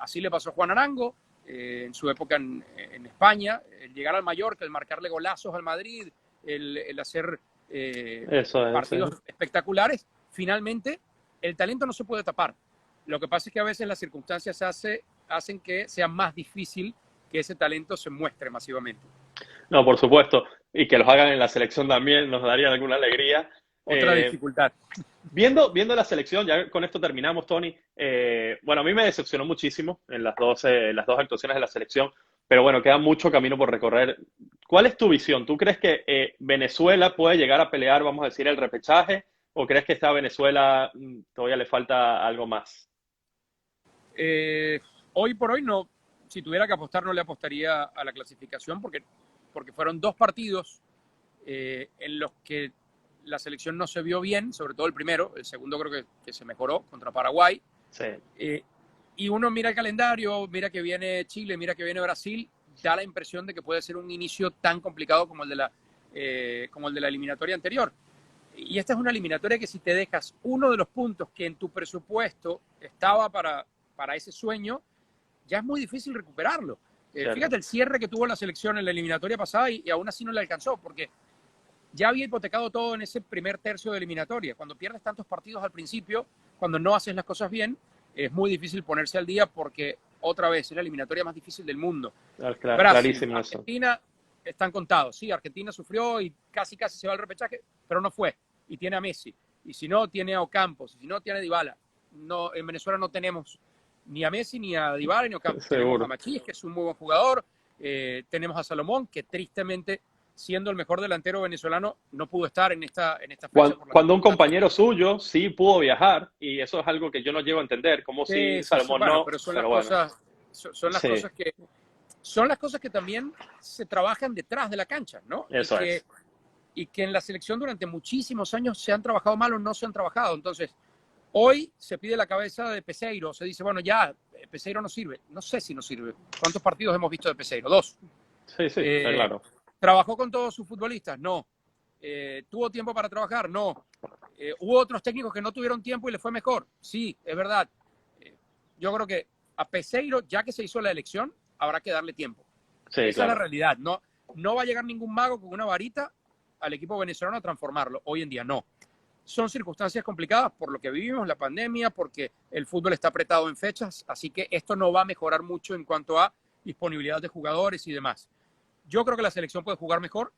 Así le pasó a Juan Arango en su época en España, el llegar al Mallorca, el marcarle golazos al Madrid, el hacer partidos espectaculares. Finalmente, el talento no se puede tapar. Lo que pasa es que a veces las circunstancias hacen que sea más difícil que ese talento se muestre masivamente. No, por supuesto. Y que los hagan en la selección también nos daría alguna alegría. Otra dificultad. Viendo la selección, ya con esto terminamos, Tony. Bueno, a mí me decepcionó muchísimo en las dos actuaciones de la selección, pero bueno, queda mucho camino por recorrer. ¿Cuál es tu visión? ¿Tú crees que Venezuela puede llegar a pelear, vamos a decir, el repechaje? ¿O crees que esta Venezuela todavía le falta algo más? Hoy por hoy no. Si tuviera que apostar, no le apostaría a la clasificación porque fueron 2 partidos en los que la selección no se vio bien, sobre todo el primero. El segundo creo que se mejoró contra Paraguay. Sí. Y uno mira el calendario, mira que viene Chile, mira que viene Brasil, da la impresión de que puede ser un inicio tan complicado como el de la eliminatoria anterior. Y esta es una eliminatoria que si te dejas uno de los puntos que en tu presupuesto estaba para ese sueño, ya es muy difícil recuperarlo. Fíjate el cierre que tuvo la selección en la eliminatoria pasada y aún así no le alcanzó, porque ya había hipotecado todo en ese primer tercio de eliminatoria. Cuando pierdes tantos partidos al principio, cuando no haces las cosas bien, es muy difícil ponerse al día porque otra vez, es la eliminatoria más difícil del mundo. Clarísimo eso. Argentina están contados, sí, Argentina sufrió y casi se va al repechaje, pero no fue, y tiene a Messi, y si no, tiene a Ocampos, y si no, tiene a Dybala. No, en Venezuela no tenemos ni a Messi, ni a Dybala, ni a Ocampos. Tenemos a Machís, que es un muy buen jugador, tenemos a Salomón, que tristemente, siendo el mejor delantero venezolano, no pudo estar en esta fecha. Cuando un compañero suyo sí pudo viajar, y eso es algo que yo no llego a entender, como si Salomón bueno, no. Pero son las cosas que también se trabajan detrás de la cancha, ¿no? Eso es. Y que en la selección durante muchísimos años se han trabajado mal o no se han trabajado. Entonces, hoy se pide la cabeza de Peseiro, se dice, bueno, ya, Peseiro no sirve. No sé si no sirve. ¿Cuántos partidos hemos visto de Peseiro? 2. Sí, está claro. ¿Trabajó con todos sus futbolistas? No. ¿Tuvo tiempo para trabajar? No. ¿Hubo otros técnicos que no tuvieron tiempo y le fue mejor? Sí, es verdad. Yo creo que a Peseiro, ya que se hizo la elección, habrá que darle tiempo. Sí, Esa claro. es la realidad. No va a llegar ningún mago con una varita al equipo venezolano a transformarlo. Hoy en día no. Son circunstancias complicadas por lo que vivimos, la pandemia, porque el fútbol está apretado en fechas, así que esto no va a mejorar mucho en cuanto a disponibilidad de jugadores y demás. Yo creo que la selección puede jugar mejor,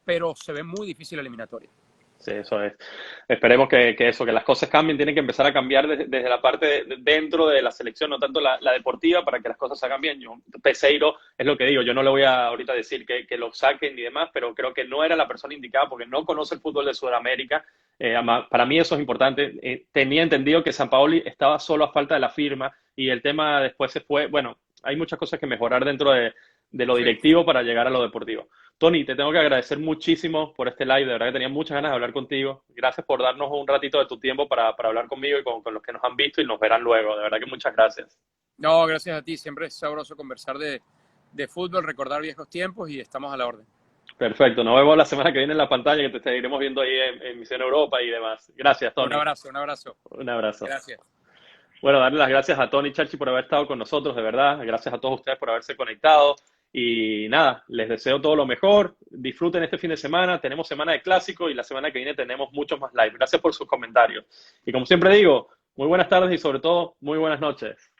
pero se ve muy difícil la eliminatoria. Sí, eso es. Esperemos que las cosas cambien. Tienen que empezar a cambiar desde la parte dentro de la selección, no tanto la deportiva, para que las cosas se hagan bien. Peseiro es lo que digo. Yo no le voy a ahorita decir que lo saquen ni demás, pero creo que no era la persona indicada porque no conoce el fútbol de Sudamérica. Para mí eso es importante. Tenía entendido que Sampaoli estaba solo a falta de la firma y el tema después se fue. Bueno, hay muchas cosas que mejorar dentro de lo directivo para llegar a lo deportivo. Tony, te tengo que agradecer muchísimo por este live. De verdad que tenía muchas ganas de hablar contigo. Gracias por darnos un ratito de tu tiempo para hablar conmigo y con los que nos han visto y nos verán luego. De verdad que muchas gracias. No, gracias a ti. Siempre es sabroso conversar de fútbol, recordar viejos tiempos y estamos a la orden. Perfecto. Nos vemos la semana que viene en la pantalla, que te seguiremos viendo ahí en Misión Europa y demás. Gracias, Tony. Un abrazo. Un abrazo. Gracias. Bueno, darle las gracias a Tony Charchi por haber estado con nosotros, de verdad. Gracias a todos ustedes por haberse conectado. Y nada, les deseo todo lo mejor. Disfruten este fin de semana. Tenemos semana de clásico y la semana que viene tenemos muchos más live. Gracias por sus comentarios. Y como siempre digo, muy buenas tardes y sobre todo, muy buenas noches.